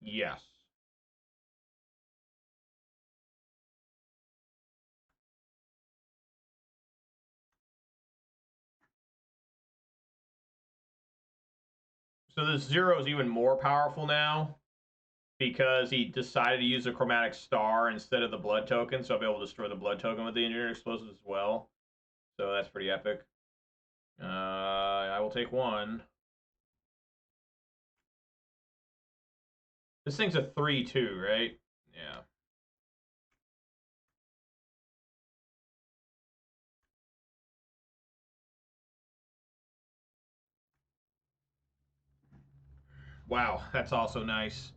Yes. So this Zero is even more powerful now because he decided to use a Chromatic Star instead of the Blood token, so I'll be able to destroy the Blood token with the Engineered Explosives as well. So that's pretty epic. I will take one. This thing's a 3/2, right? Yeah. Wow, that's also nice.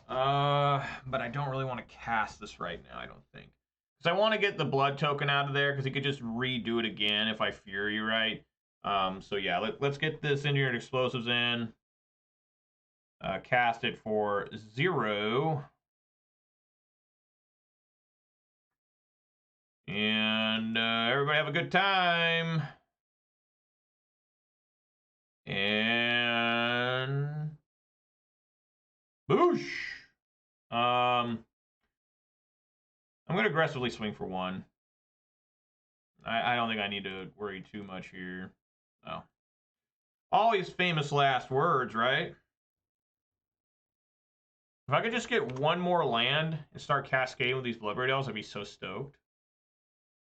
But I don't really want to cast this right now, I don't think. Because I want to get the Blood token out of there, because he could just redo it again if I Fury right. So yeah, let's get this Engineered Explosives in. Cast it for 0. And everybody have a good time. And boosh. I'm going to aggressively swing for 1. I don't think I need to worry too much here. Oh. Always famous last words, right? If I could just get one more land and start cascading with these Bloodbraid Elves, I'd be so stoked.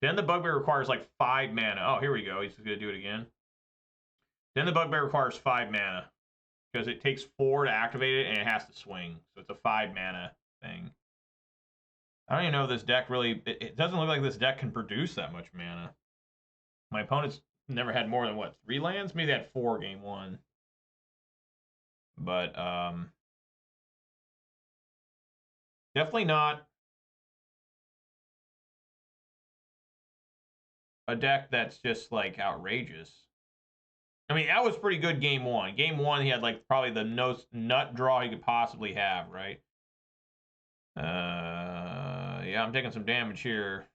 Then the Bugbear requires like 5 mana. Oh, here we go. He's going to do it again. Then the Bugbear requires 5 mana. Because it takes 4 to activate it, and it has to swing. So it's a 5 mana thing. I don't even know if this deck really... It doesn't look like this deck can produce that much mana. My opponents never had more than, what, 3 lands? Maybe they had 4 game 1. But, definitely not a deck that's just, like, outrageous. I mean, that was pretty good game 1. Game 1, he had, like, probably the most nut draw he could possibly have, right? Yeah, I'm taking some damage here.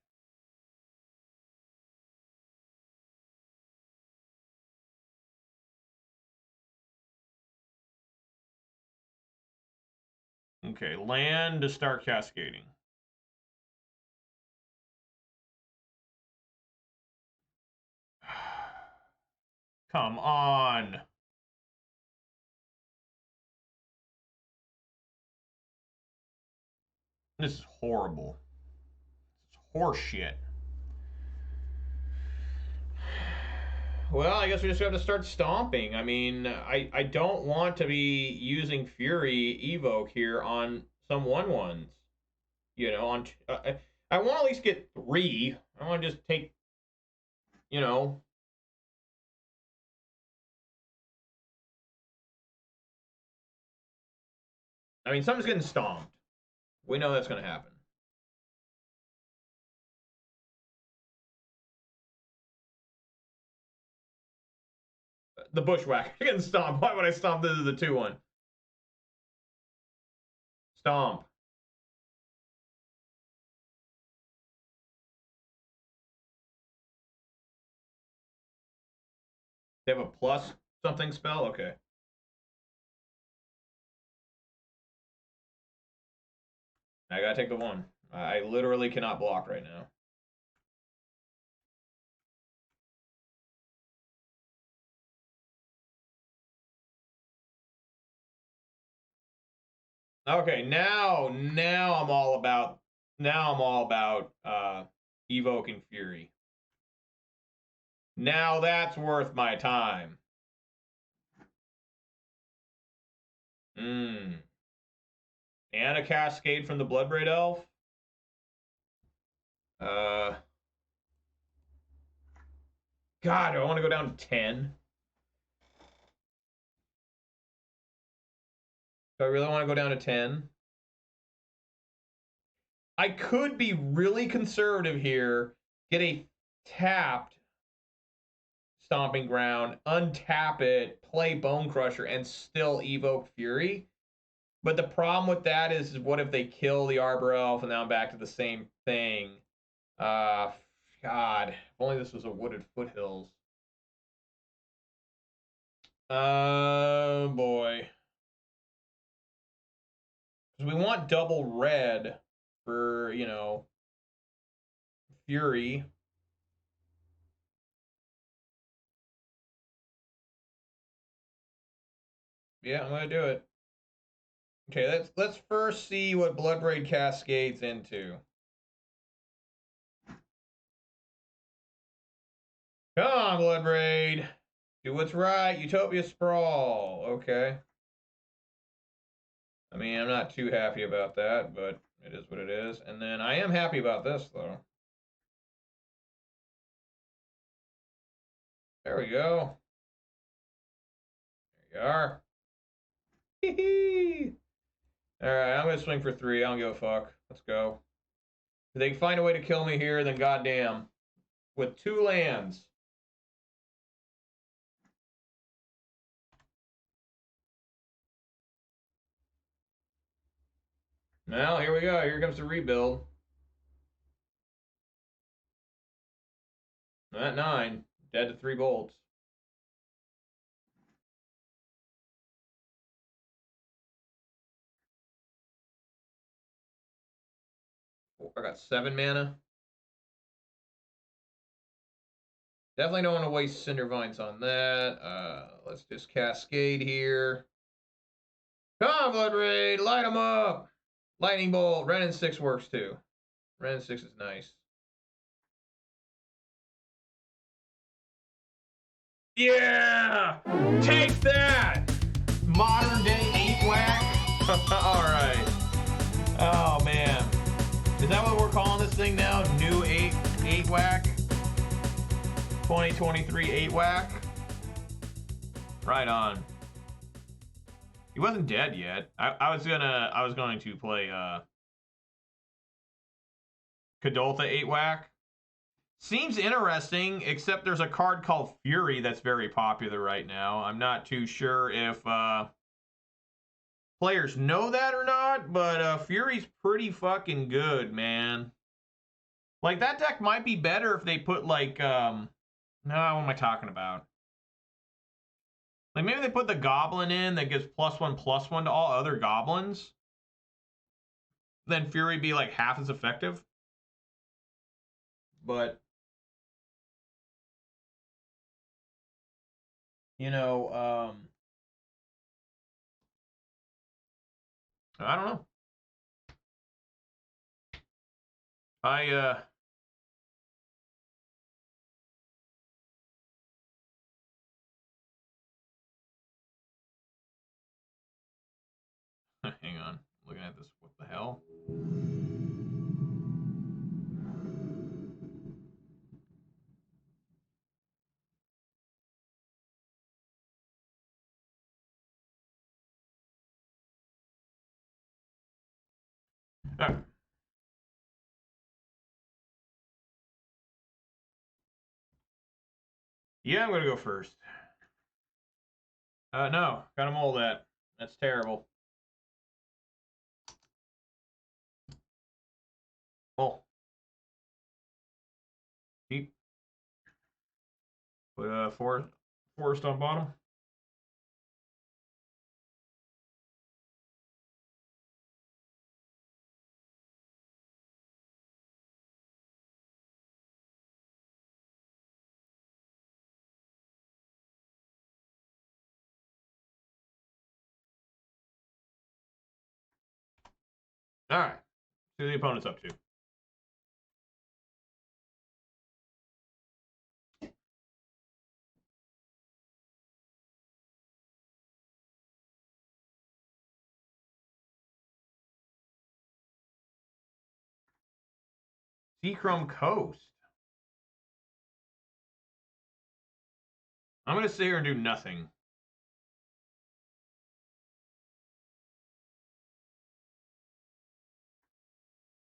Okay, land to start cascading. Come on. This is horrible. It's horse shit. Well, I guess we just have to start stomping. I mean, I don't want to be using Fury Evoke here on some 1/1s. You know, on I want to at least get 3. I want to just take, you know. I mean, something's getting stomped. We know that's going to happen. The Bushwhacker getting stomped. Why would I stomp this as a 2/1? Stomp. They have a plus something spell? Okay. I gotta take the 1. I literally cannot block right now. Okay, now I'm all about evoking Fury. Now that's worth my time. And a Cascade from the Bloodbraid Elf. God, do I want to go down to 10? Do I really want to go down to 10? I could be really conservative here, get a tapped Stomping Ground, untap it, play Bone Crusher, and still evoke Fury. But the problem with that is what if they kill the Arbor Elf and now I'm back to the same thing? God, if only this was a Wooded Foothills. Oh, boy. Because we want double red for, you know, Fury. Yeah, I'm going to do it. Okay, let's first see what Bloodbraid Cascades into. Come on, Bloodbraid. Do what's right. Utopia Sprawl. Okay. I mean, I'm not too happy about that, but it is what it is. And then I am happy about this, though. There we go. There you are. Hee-hee. All right, I'm going to swing for 3. I don't give a fuck. Let's go. If they can find a way to kill me here, then goddamn. With 2 lands. Well, here we go. Here comes the rebuild. At 9. Dead to 3 bolts. I got 7 mana. Definitely don't want to waste Cinder Vines on that. Let's just Cascade here. Come on, Bloodbraid, light them up. Lightning Bolt, Ren and 6 works too. Ren and 6 is nice. Yeah! Take that! Modern day 8 Wack. All right. Oh, man. Is that what we're calling this thing now? New 8 Wack? 2023 8 Wack? Right on. He wasn't dead yet. I was going to play Kadoltha 8 Wack. Seems interesting, except there's a card called Fury that's very popular right now. I'm not too sure if players know that or not, but Fury's pretty fucking good, man. Like, that deck might be better if they put, like, no, what am I talking about? Like, maybe they put the Goblin in that gives +1/+1 to all other Goblins. then Fury be like half as effective. But you know, I don't know. Hang on, looking at this. What the hell? All right. Yeah, I'm gonna go first. No, gotta mold that. That's terrible. Oh. Keep. Put forest on bottom. All right. See what the opponent's up to. Seachrome Coast. I'm gonna sit here and do nothing.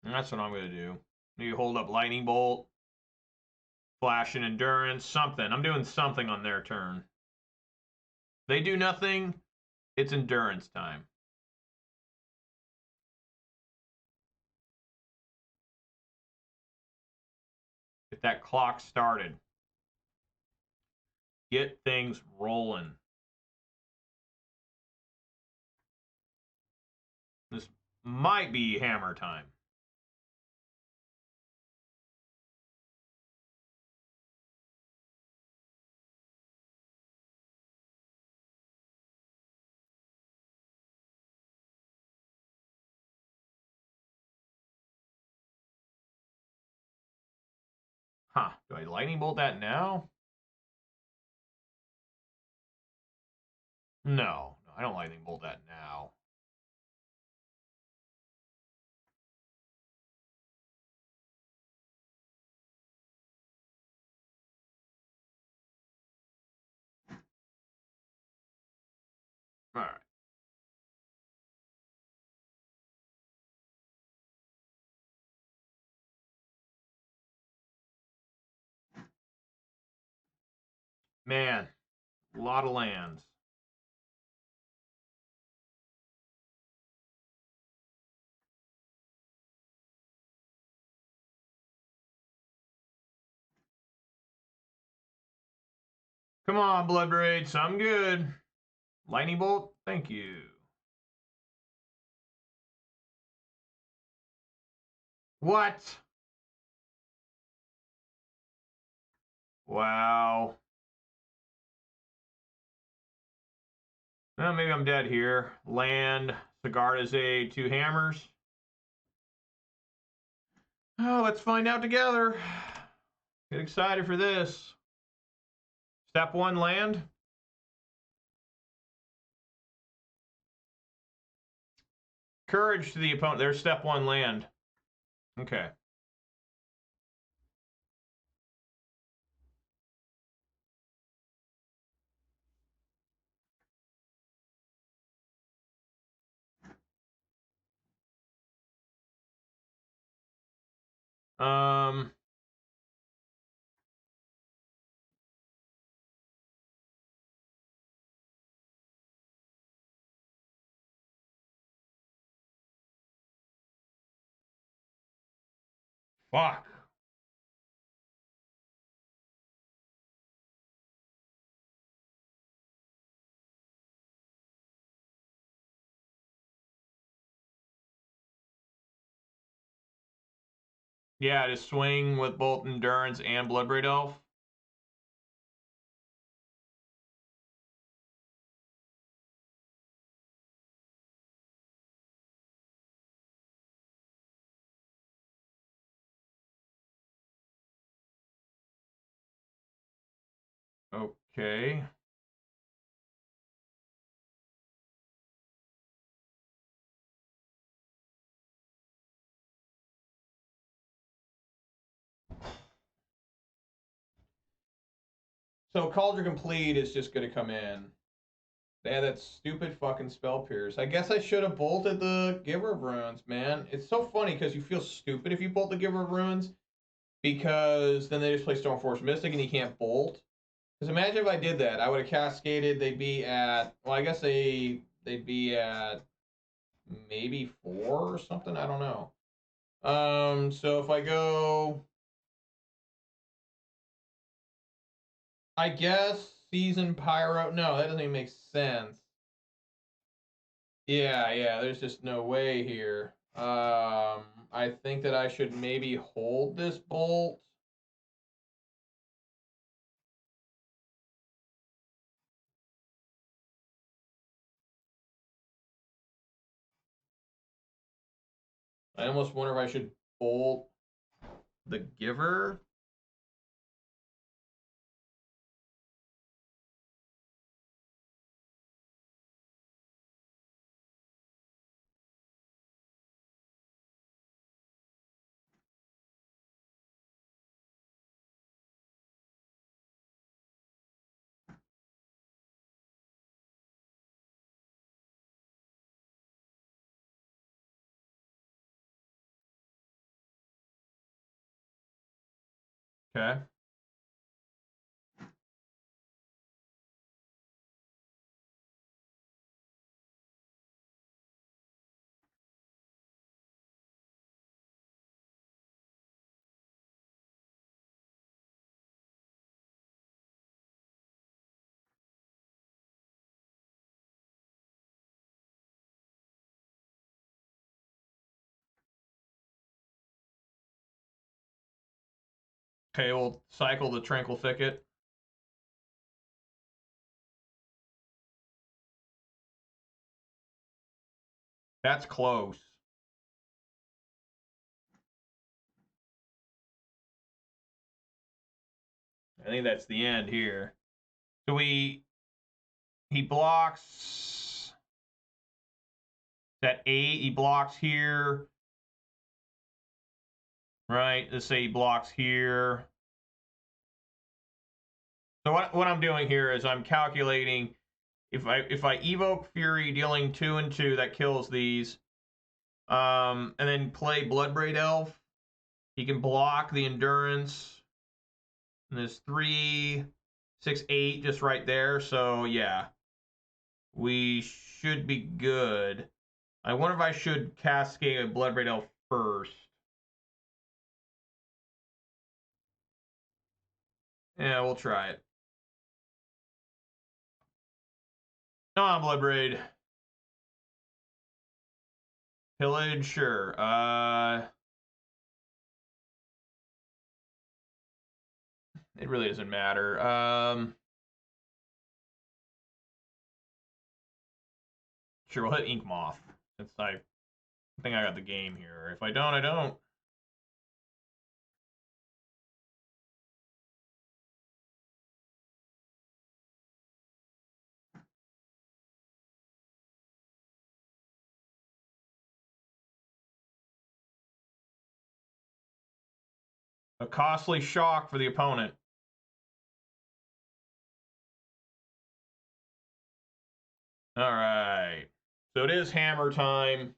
And that's what I'm gonna do. You hold up Lightning Bolt, Flash and Endurance, something. I'm doing something on their turn. They do nothing. It's Endurance time. Get that clock started. Get things rolling. This might be hammer time. Huh. Do I Lightning Bolt that now? No, I don't Lightning Bolt that now. All right. Man, a lot of lands. Come on, Blood Rage. I'm good. Lightning Bolt, thank you. What? Wow. Well, maybe I'm dead here. Land, Sigarda's a 2 hammers. Oh, let's find out together. Get excited for this. Step 1 land. Courage to the opponent. There's step 1 land. Okay. Um. Fuck. Yeah, to swing with both Endurance and Bloodbraid Elf. Okay. So Cauldron Complete is just going to come in. Yeah, that stupid fucking Spell Pierce. I guess I should have bolted the Giver of Runes, man. It's so funny because you feel stupid if you bolt the Giver of Runes, because then they just play Stormforce Mystic and you can't bolt. Because imagine if I did that. I would have cascaded. They'd be at, well, I guess they'd be at maybe 4 or something. I don't know. So if I go, I guess Season Pyro. No, that doesn't even make sense. Yeah, there's just no way here. I think that I should maybe hold this bolt. I almost wonder if I should bolt the Giver. Okay. Okay, we'll cycle the Tranquil Thicket. That's close. I think that's the end here. So he blocks that 8. He blocks here. Right, let's say he blocks here. So what I'm doing here is I'm calculating if I evoke Fury dealing 2 and 2, that kills these. And then play Bloodbraid Elf. He can block the Endurance. And there's 3, 6, 8 just right there. So yeah, we should be good. I wonder if I should Cascade a Bloodbraid Elf first. Yeah, we'll try it. Come on, Bloodbraid. Pillage, sure. It really doesn't matter. Sure, we'll hit Ink Moth. Since I think I got the game here. If I don't, I don't. A costly shock for the opponent. All right. So it is hammer time.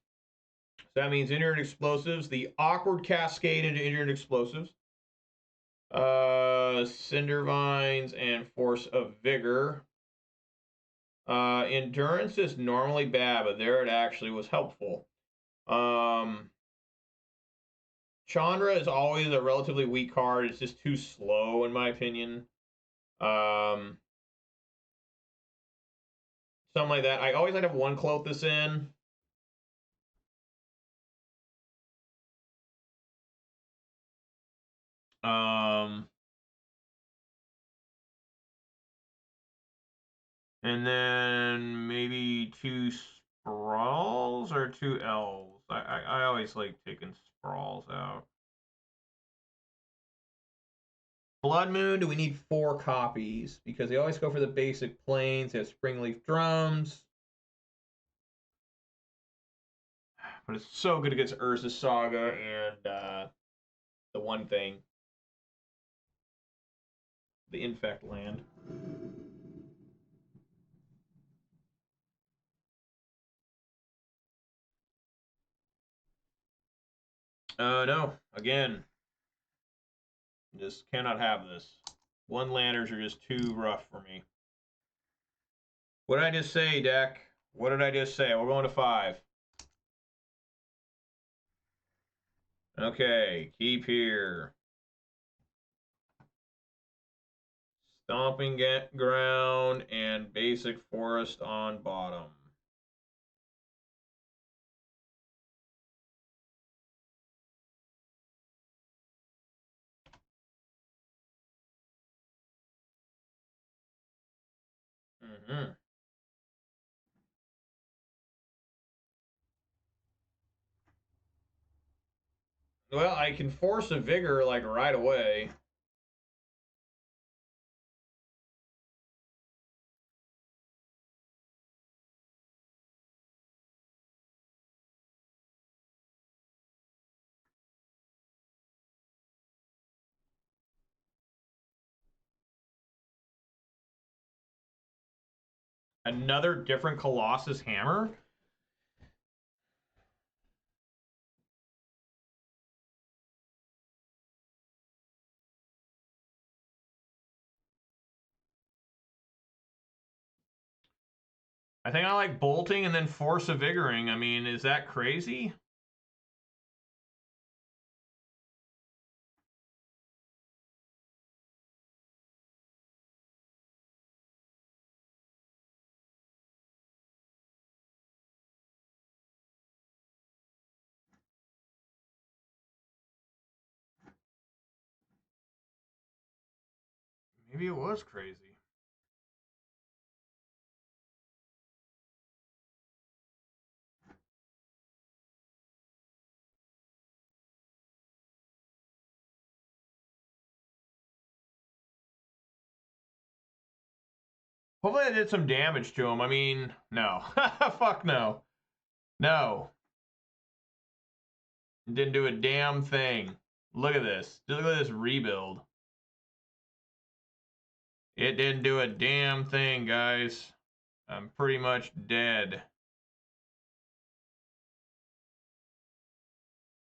So that means Engineered Explosives, the awkward Cascade into Engineered Explosives. Cinder Vines and Force of Vigor. Endurance is normally bad, but there it actually was helpful. Chandra is always a relatively weak card. It's just too slow, in my opinion. Something like that. I always like to have one cloak this in. And then maybe 2 sprawls or 2 elves. I always like taking sprawls out. Blood Moon, do we need 4 copies? Because they always go for the basic planes. They have Springleaf Drums. But it's so good against Urza Saga and the one thing. The Infect land. No. Again. Just cannot have this. 1 landers are just too rough for me. What did I just say, deck? What did I just say? We're going to 5. Okay, keep here. Stomping Ground and Basic Forest on bottom. Mm-hmm. Well, I can force a Vigor, like, right away. Another different Colossus Hammer? I think I like bolting and then force a Vigoring. I mean, is that crazy? Maybe it was crazy. Hopefully I did some damage to him. I mean, no. Fuck no. No. Didn't do a damn thing. Look at this. Just look at this rebuild. It didn't do a damn thing, guys. I'm pretty much dead.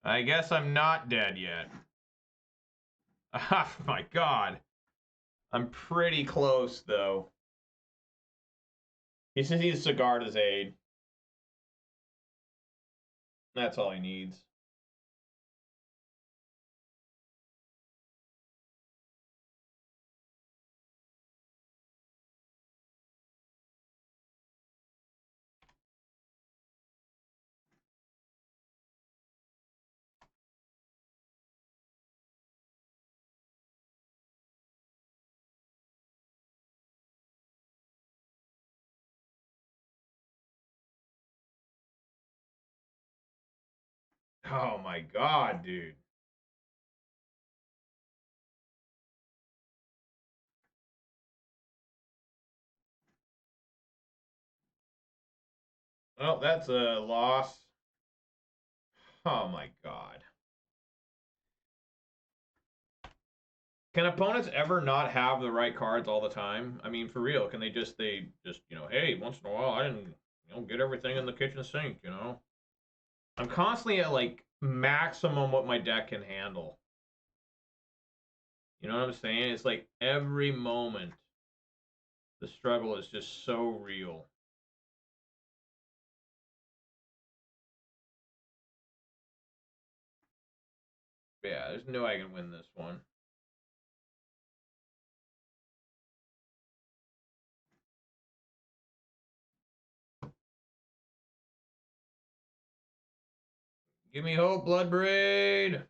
I guess I'm not dead yet. Oh my god. I'm pretty close, though. He just needs Sigarda's aid. That's all he needs. Oh my god, dude. Well, that's a loss. Oh my god. Can opponents ever not have the right cards all the time? I mean, for real, can they just, hey, once in a while, I didn't, get everything in the kitchen sink, I'm constantly at, like, maximum what my deck can handle. You know what I'm saying? It's like every moment, the struggle is just so real. Yeah, there's no way I can win this one. Give me hope, Bloodbraid.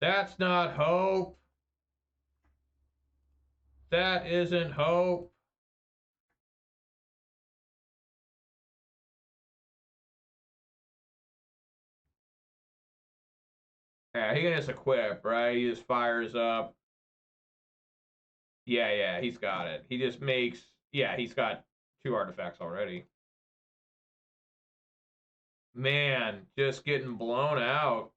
That's not hope. That isn't hope. Yeah, he can just equip, right? He just fires up. Yeah, he's got it. He just makes... Yeah, he's got 2 artifacts already. Man, just getting blown out.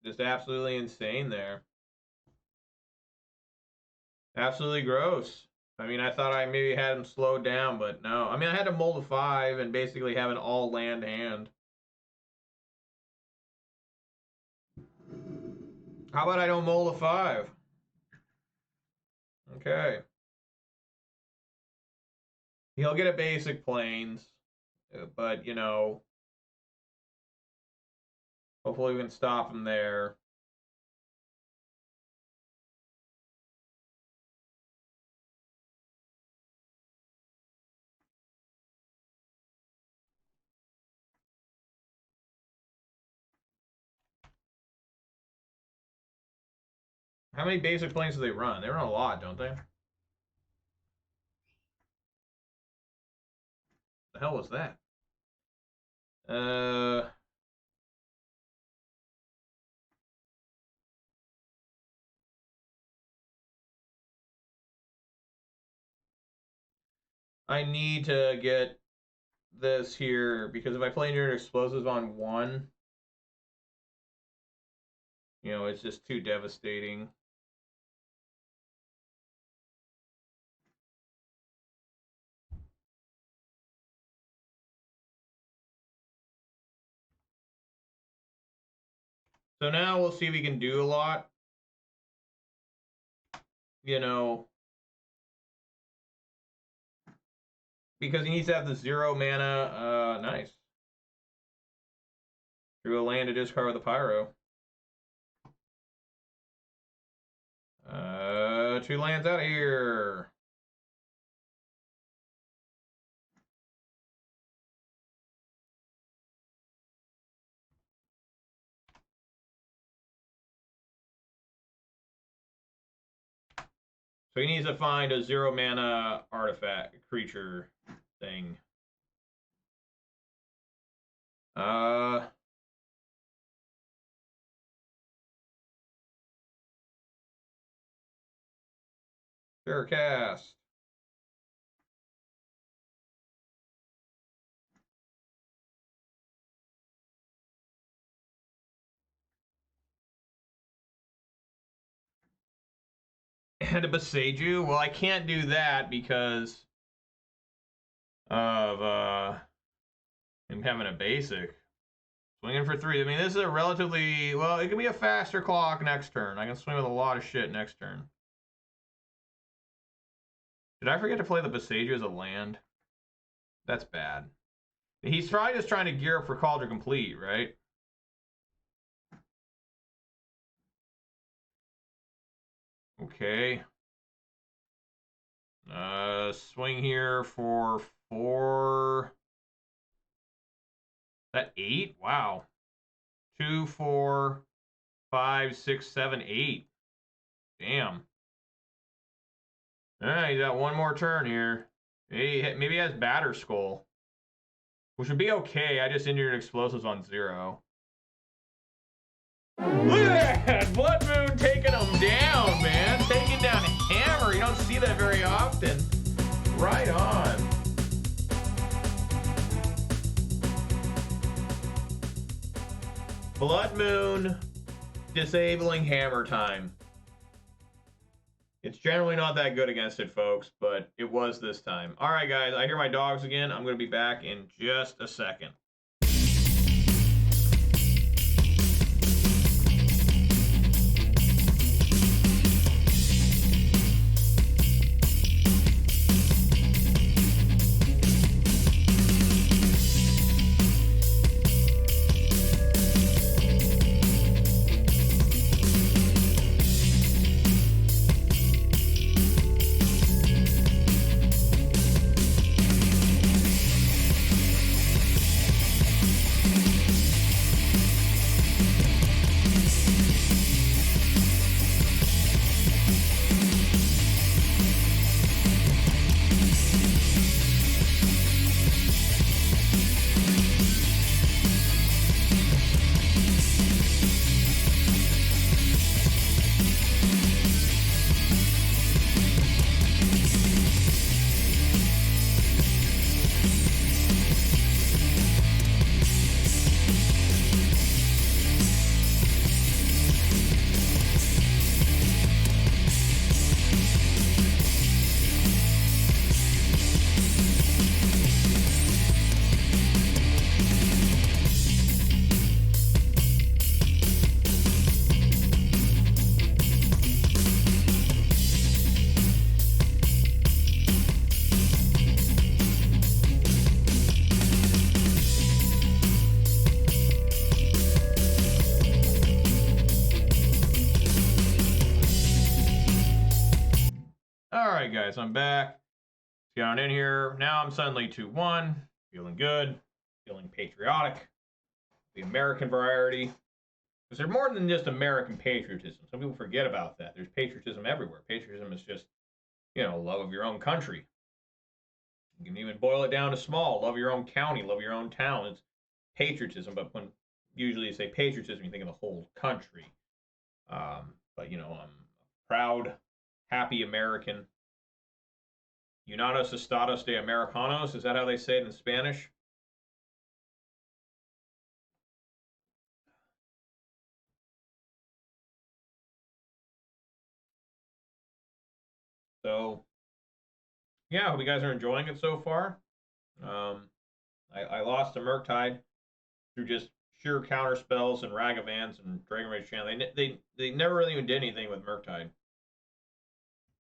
Just absolutely insane there. Absolutely gross. I mean, I thought I maybe had him slowed down, but no. I mean, I had to mold a 5 and basically have an all-land hand. How about I don't mold a 5? Okay. He'll get a basic plains, but, you know, hopefully we can stop him there. How many basic planes do they run? They run a lot, don't they? The hell was that? I need to get this here because if I play near explosives on 1, you know, it's just too devastating. So now we'll see if we can do a lot. You know, because he needs to have the 0 mana. Nice. Drew a land to discard with a pyro. 2 lands out of here. So he needs to find a 0 mana artifact creature thing. Sure, cast. And a Beseiju? Well, I can't do that because of him having a basic. Swinging for 3. I mean, this is a relatively... Well, it can be a faster clock next turn. I can swing with a lot of shit next turn. Did I forget to play the Beseiju as a land? That's bad. He's probably just trying to gear up for Cauldron Complete, right? Okay. Swing here for 4. That 8? Wow. 2, 4, 5, 6, 7, 8. Damn. Alright, he's got 1 more turn here. Maybe he has Batter Skull. Which would be okay. I just injured explosives on 0. Look at that! Blood Moon taking him down, man. Taking down Hammer. You don't see that very often. Right on. Blood Moon disabling Hammer time. It's generally not that good against it, folks, but it was this time. All right, guys, I hear my dogs again. I'm going to be back in just a second. right, guys, I'm back. Let's get on in here. Now I'm suddenly 2-1. Feeling good. Feeling patriotic. The American variety. Because there's more than just American patriotism. Some people forget about that. There's patriotism everywhere. Patriotism is just, you know, love of your own country. You can even boil it down to small. Love your own county. Love your own town. It's patriotism. But when usually you say patriotism, you think of the whole country. But, you know, I'm a proud, happy American. Unidos Estados de Americanos. Is that how they say it in Spanish? So, yeah, I hope you guys are enjoying it so far. I lost to Murktide through just sheer counter spells and Ragavans and Dragon Rage Channel. They never really even did anything with Murktide.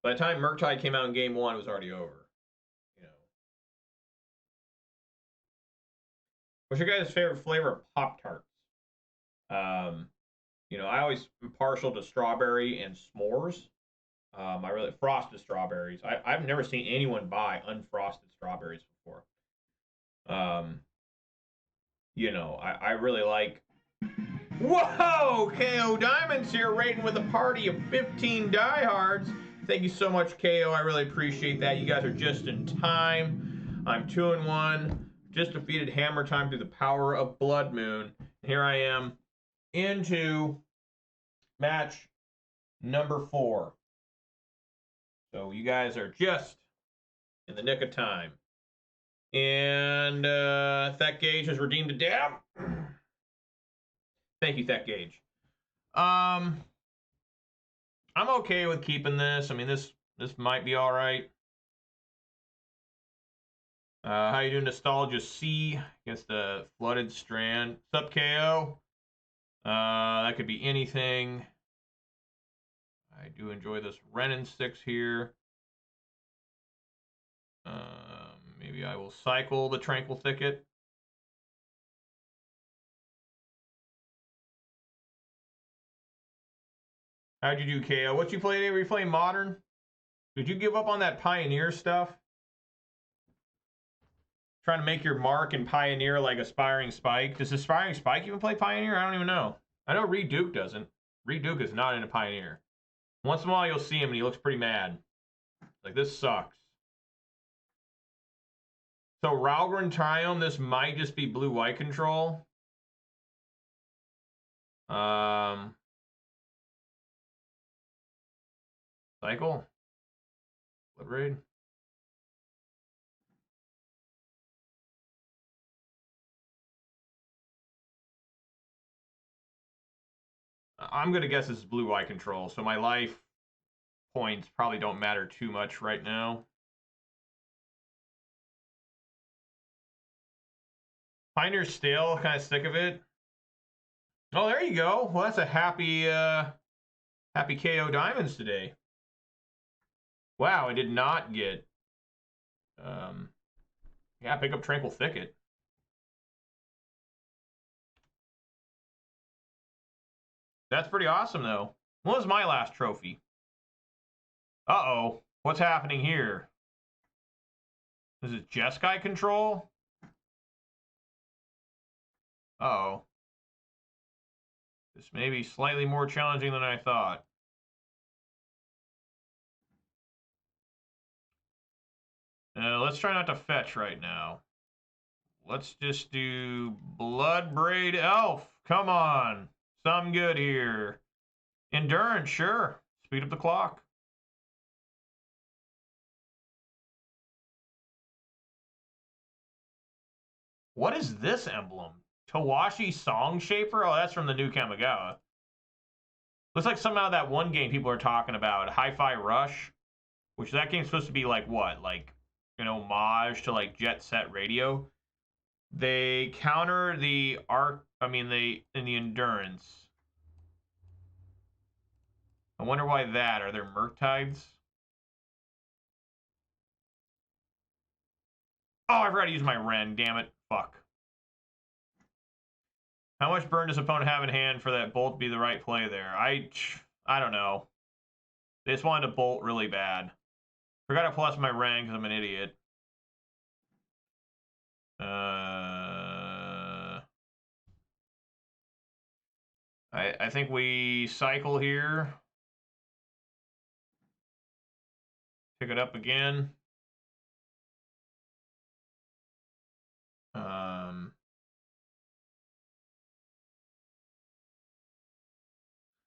By the time Murktide came out in game 1, it was already over. You know. What's your guys' favorite flavor of Pop-Tarts? You know, I always am partial to strawberry and s'mores. I really frosted strawberries. I've never seen anyone buy unfrosted strawberries before. You know, I really like. Whoa! KO Diamonds here, raiding with a party of 15 diehards. Thank you so much, KO. I really appreciate that. You guys are just in time. I'm 2-1. Just defeated Hammer Time through the power of Blood Moon. Here I am into match number 4. So you guys are just in the nick of time. And Thet Gage has redeemed a dab. Thank you, Thet Gage. I'm okay with keeping this. I mean, this might be all right. How you doing, Nostalgia C against the Flooded Strand? Sup, KO? That could be anything. I do enjoy this Renin 6 here. Maybe I will cycle the Tranquil Thicket. How'd you do, KO? What you play today? Were you playing Modern? Did you give up on that Pioneer stuff? Trying to make your mark in Pioneer like Aspiring Spike. Does Aspiring Spike even play Pioneer? I don't even know. I know Reed Duke doesn't. Reed Duke is not into Pioneer. Once in a while you'll see him and he looks pretty mad. Like, this sucks. So Ralgren Triumph, this might just be blue-white control. Cycle. Blood Raid. I'm going to guess this is blue-white control, so my life points probably don't matter too much right now. Pioneer's stale, kind of sick of it. Oh, there you go. Well, that's a happy, happy KO Diamonds today. Wow, I did not get... yeah, pick up Tranquil Thicket. That's pretty awesome, though. What was my last trophy? Uh-oh. What's happening here? Is it Jeskai control? Uh-oh. This may be slightly more challenging than I thought. Let's try not to fetch right now. Let's just do Bloodbraid Elf. Come on. Something good here. Endurance, sure. Speed up the clock. What is this emblem? Tawashi Song Shaper? Oh, that's from the new Kamigawa. Looks like somehow that one game people are talking about, Hi-Fi Rush, which that game's supposed to be like what? Like an homage to like Jet Set Radio. They counter the in the endurance. I wonder why that. Are there Murktides? Oh, I forgot to use my Ren. Damn it. Fuck. How much burn does opponent have in hand for that bolt to be the right play there? I don't know. They just wanted to bolt really bad. Forgot to plus my rank because I'm an idiot. I think we cycle here. Pick it up again.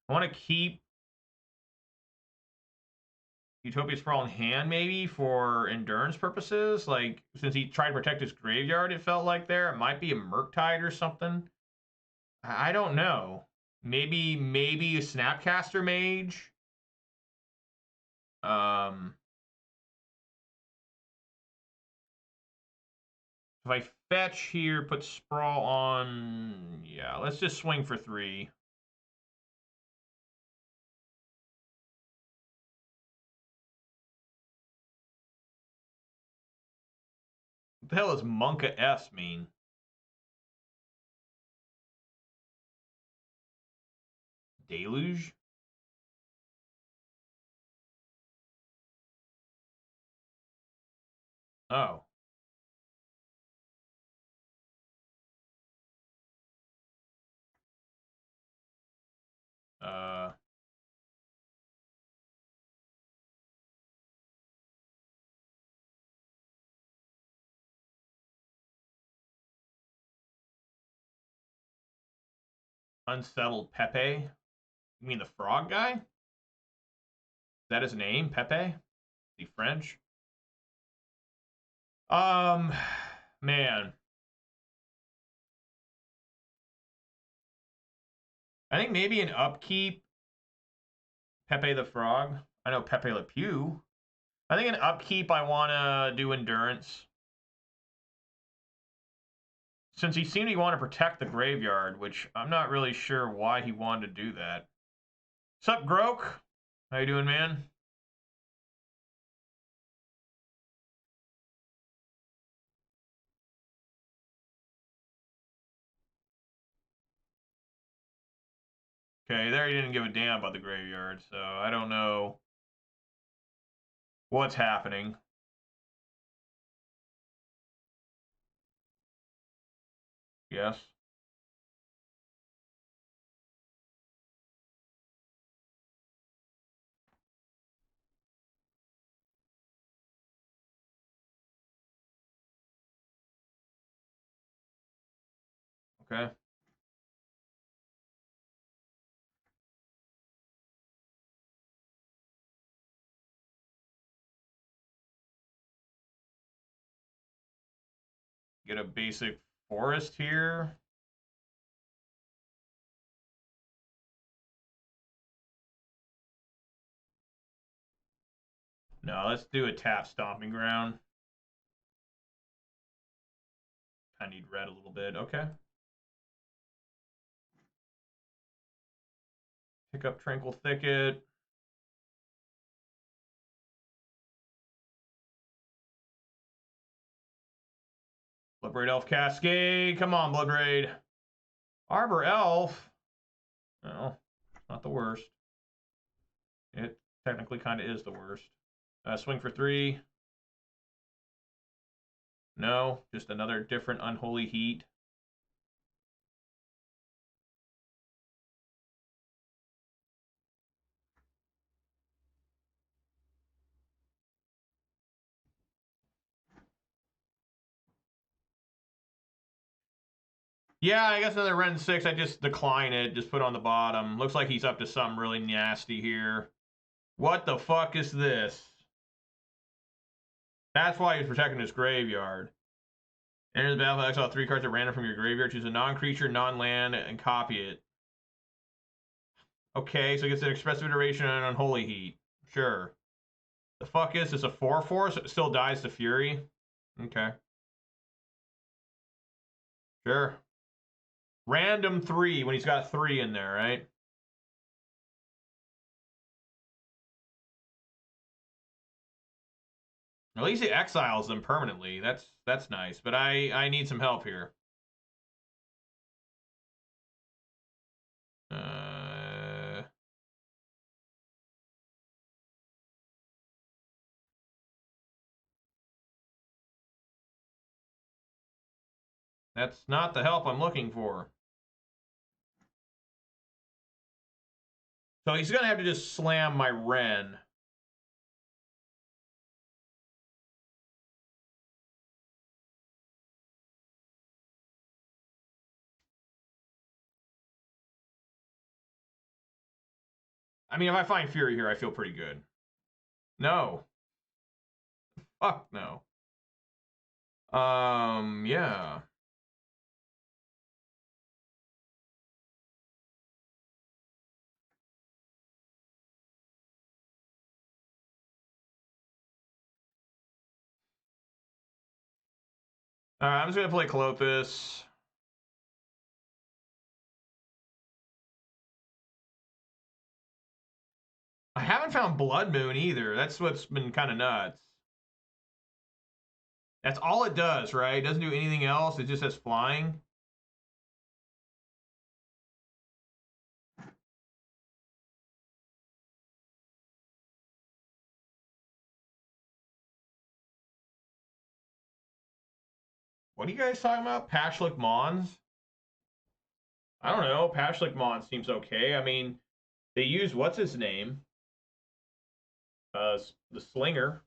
I want to keep Utopia Sprawl in hand, maybe, for endurance purposes. Like, since he tried to protect his graveyard, it felt like there. It might be a Murktide or something. I don't know. Maybe a Snapcaster Mage. If I fetch here, put Sprawl on... Yeah, let's just swing for 3. What the hell does Monka S mean? Deluge? Oh. Unsettled Pepe? You mean the frog guy? Is that his name? Pepe? The French? Man. I think maybe an upkeep. Pepe the Frog. I know Pepe Le Pew. I think an upkeep I want to do Endurance. Since he seemed to want to protect the graveyard, which I'm not really sure why he wanted to do that. Sup, Groke? How you doing, man? Okay, there he didn't give a damn about the graveyard, so I don't know what's happening. Yes. Okay. Get a basic forest here. No, let's do a tap Stomping Ground. I need red a little bit. Okay. Pick up Tranquil Thicket. Bloodbraid Elf Cascade. Come on, Bloodbraid. Arbor Elf. No, not the worst. It technically kind of is the worst. Swing for 3. No, just another different Unholy Heat. Yeah, I guess another Ren 6. I just decline it. Just put on the bottom. Looks like he's up to something really nasty here. What the fuck is this? That's why he's protecting his graveyard. Enter the battlefield, exile 3 cards at random from your graveyard. Choose a non-creature, non-land, and copy it. Okay, so it gets an expressive iteration on Unholy Heat. Sure. The fuck is this, a 4/4? So it still dies to Fury? Okay. Sure. Random 3 when he's got 3 in there, right? At least he exiles them permanently. That's nice. But I need some help here. That's not the help I'm looking for. So he's going to have to just slam my Ren. I mean, if I find Fury here, I feel pretty good. No. Fuck no. Yeah. All right, I'm just going to play Colopus. I haven't found Blood Moon either. That's what's been kind of nuts. That's all it does, right? It doesn't do anything else. It just has flying. What are you guys talking about? Pashlik Mons? I don't know. Pashlik Mons seems okay. I mean, they use what's his name? The Slinger,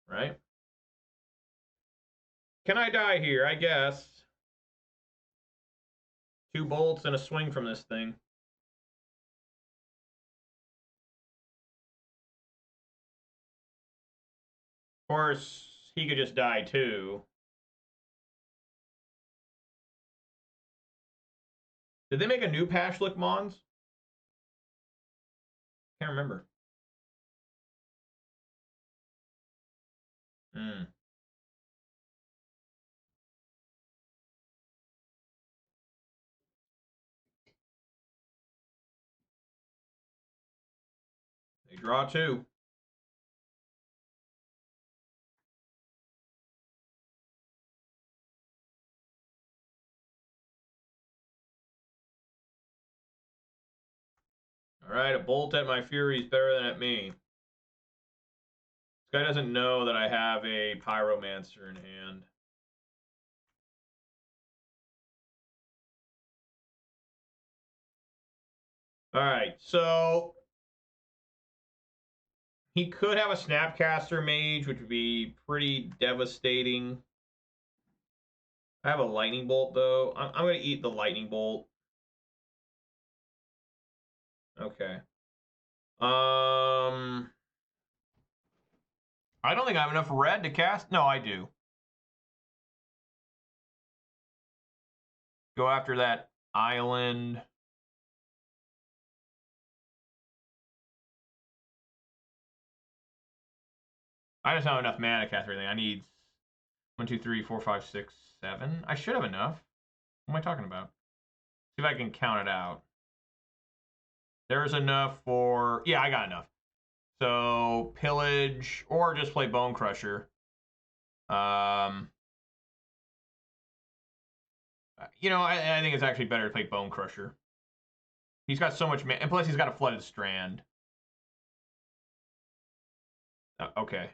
right? Can I die here? I guess. 2 bolts and a swing from this thing. Of course, he could just die too. Did they make a new Pashlik Mons? Can't remember. They draw 2. All right, a bolt at my Fury is better than at me. This guy doesn't know that I have a Pyromancer in hand. All right, so he could have a Snapcaster Mage, which would be pretty devastating. I have a Lightning Bolt, though. I'm going to eat the Lightning Bolt. Okay. I don't think I have enough red to cast. No, I do. Go after that island. I just don't have enough mana to cast everything. I need 1, 2, 3, 4, 5, 6, 7. I should have enough. What am I talking about? See if I can count it out. There's enough for... Yeah, I got enough. So, Pillage, or just play Bone Crusher. You know, I think it's actually better to play Bone Crusher. He's got so much mana, and plus he's got a Flooded Strand. Okay.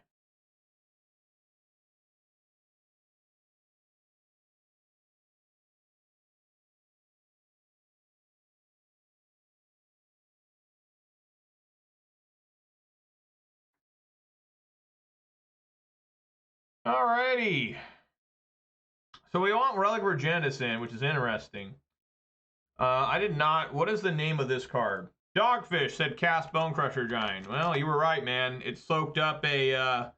Alrighty. So we want Relic Regentis in, which is interesting. I did not... What is the name of this card? Dogfish said cast Bone Crusher Giant. Well, you were right, man. It soaked up a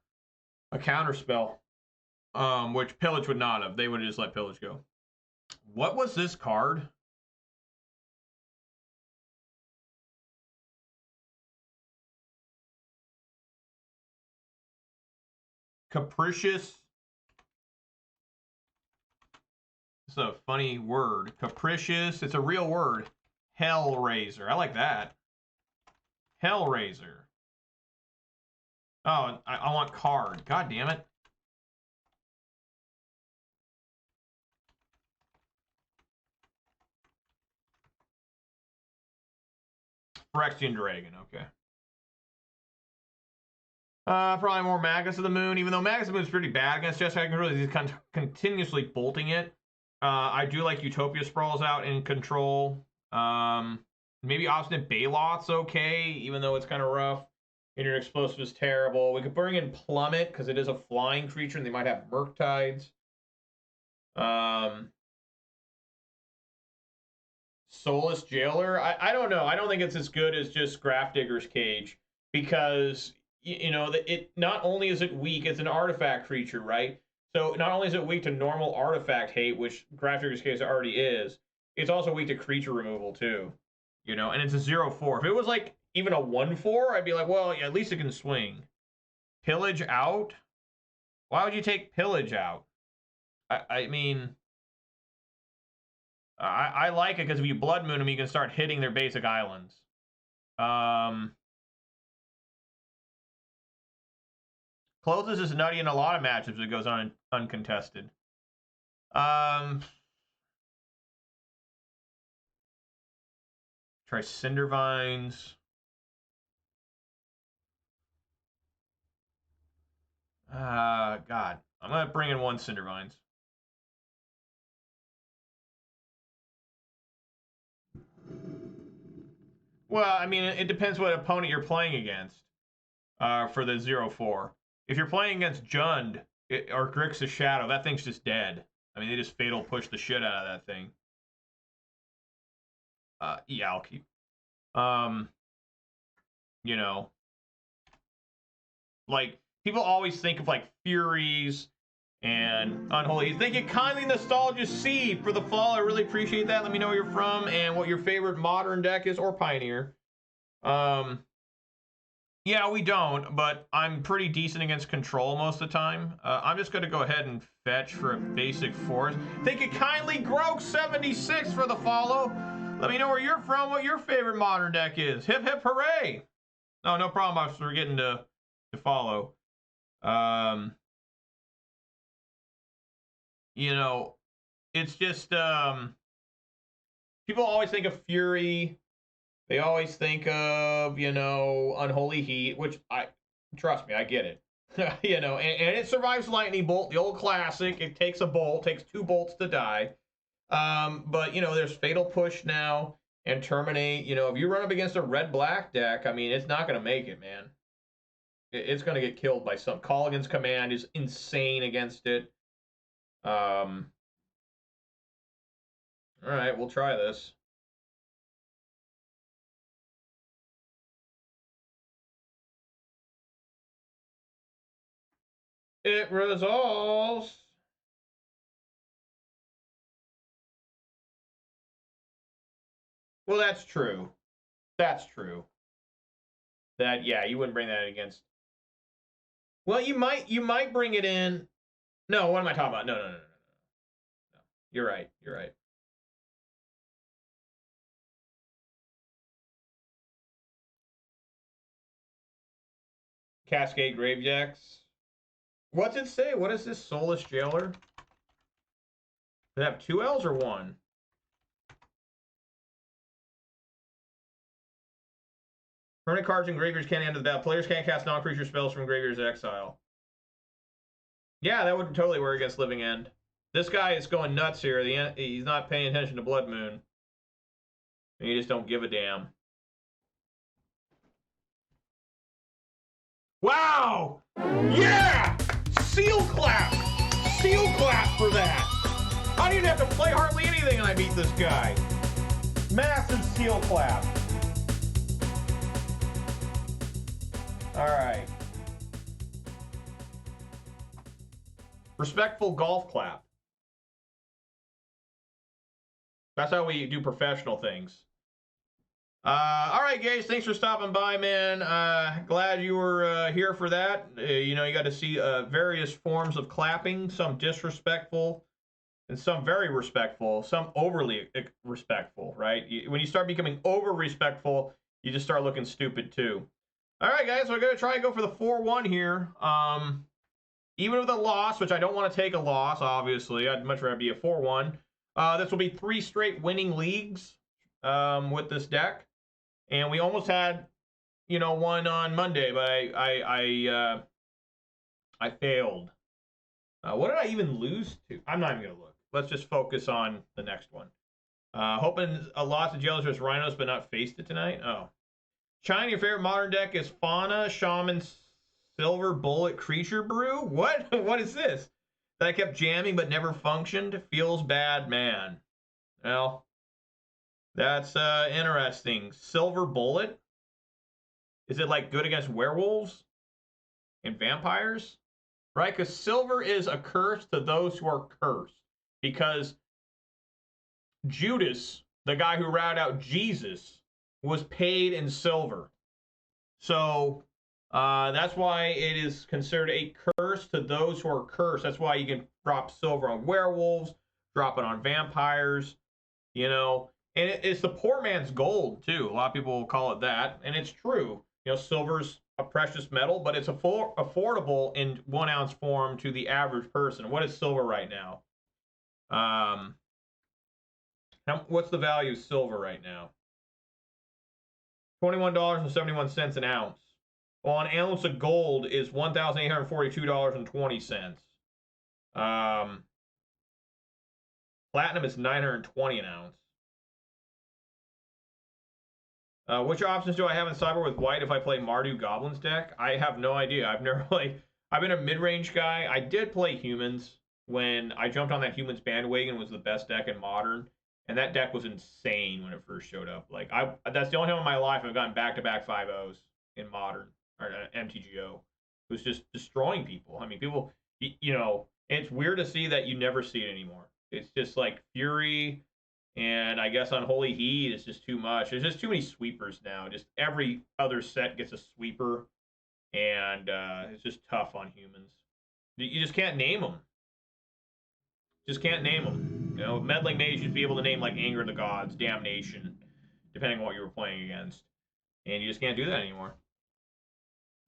counterspell, which Pillage would not have. They would have just let Pillage go. What was this card? Capricious. It's a funny word. Capricious. It's a real word. Hellraiser. I like that. Hellraiser. Oh, I want card. God damn it. Phyrexian Dragon. Okay. Probably more Magus of the Moon, even though Magus of the Moon is pretty bad against Jeskai. I can really he's continuously bolting it. I do like Utopia Sprawls out in control. Maybe Obstinate Balot's okay, even though it's kind of rough. And your explosive is terrible. We could bring in Plummet because it is a flying creature, and they might have Murktides. Soulless Jailer. I don't know. I don't think it's as good as just Grafdigger's Cage because you know it not only is it weak, it's an artifact creature, right? So not only is it weak to normal artifact hate, which Grafdigger's Cage already is, it's also weak to creature removal too. You know, and it's a 0/4. If it was like even a 1/4, I'd be like, well, yeah, at least it can swing. Pillage out? Why would you take Pillage out? I mean, I like it because if you Blood Moon them, you can start hitting their basic islands. Closes is nutty in a lot of matchups. It goes on uncontested. Try Cindervines. God. I'm going to bring in one Cindervines. Well, I mean, it depends what opponent you're playing against for the 0/4. If you're playing against Jund or Grixis Shadow, that thing's just dead. I mean, they just fatal push the shit out of that thing. Yeah, I'll keep. You know, like people always think of like Furies and Unholy. Thank you kindly, Nostalgia Seed, for the follow. I really appreciate that. Let me know where you're from and what your favorite modern deck is, or Pioneer. Yeah, we don't, but I'm pretty decent against control most of the time. I'm just going to go ahead and fetch for a basic force. Thank you kindly, Grog76, for the follow. Let me know where you're from, what your favorite modern deck is. Hip, hip, hooray! No, no problem. I was forgetting to follow. You know, it's just, people always think of Fury. They always think of, you know, Unholy Heat, which trust me, I get it. You know, and it survives Lightning Bolt, the old classic. It takes a bolt, takes 2 bolts to die. But, you know, there's Fatal Push now and Terminate. You know, if you run up against a red-black deck, I mean, it's not going to make it, man. It's going to get killed by some. Colligan's Command is insane against it. All right, we'll try this. It resolves. Well, that's true. That's true. That, yeah, you wouldn't bring that against. Well, you might bring it in. No, what am I talking about? No. You're right. You're right. Cascade Gravejacks. What's it say? What is this Soulless Jailer? Does it have 2 L's or 1? Permanent cards and graveyards can't enter the battle. Players can't cast non-creature spells from graveyards exile. Yeah, that would totally work against Living End. This guy is going nuts here. He's not paying attention to Blood Moon. And you just don't give a damn. Wow! Yeah! Seal clap! Seal clap for that! I didn't have to play hardly anything and I beat this guy. Massive seal clap. All right. Respectful golf clap. That's how we do professional things. All right, guys. Thanks for stopping by, man. Glad you were here for that. You know, you got to see various forms of clapping, some disrespectful and some very respectful, some overly respectful, right? When you start becoming over-respectful, you just start looking stupid, too. All right, guys. So we're going to try and go for the 4-1 here. Even with a loss, which I don't want to take a loss, obviously. I'd much rather be a 4-1. This will be 3 straight winning leagues with this deck. And we almost had you know, one on Monday, but I failed. What did I even lose to? I'm not even gonna look. Let's just focus on the next one. Hoping a lot of Jailers versus Rhinos, but not faced it tonight. Oh, China, your favorite modern deck is Fauna, Shaman, Silver Bullet, Creature Brew. What? What is this? That I kept jamming but never functioned. Feels bad, man. Well, that's interesting. Silver Bullet. Is it like good against werewolves and vampires? Right? Because silver is a curse to those who are cursed. Because Judas, the guy who ratted out Jesus, was paid in silver. So that's why it is considered a curse to those who are cursed. That's why you can drop silver on werewolves, drop it on vampires, you know. And it's the poor man's gold, too. A lot of people will call it that. And it's true. You know, silver's a precious metal, but it's affordable in 1 ounce form to the average person. What is silver right now? What's the value of silver right now? $21.71 an ounce. Well, an ounce of gold is $1,842.20. Platinum is $920 an ounce. Which options do I have in Cyber with white if I play Mardu Goblins deck? I have no idea. I've never I've been a mid-range guy. I did play humans when I jumped on that humans bandwagon. Was the best deck in Modern, and that deck was insane when it first showed up. Like that's the only time in my life I've gotten back-to-back 5-0s in Modern or MTGO. It was just destroying people. I mean, people, you know, it's weird to see that you never see it anymore. It's just like Fury. And I guess Unholy Heat is just too much. There's just too many sweepers now. Just every other set gets a sweeper. And it's just tough on humans. You just can't name them. Just can't name them. You know, Meddling Mage used to be able to name like Anger of the Gods, Damnation, depending on what you were playing against. And you just can't do that anymore.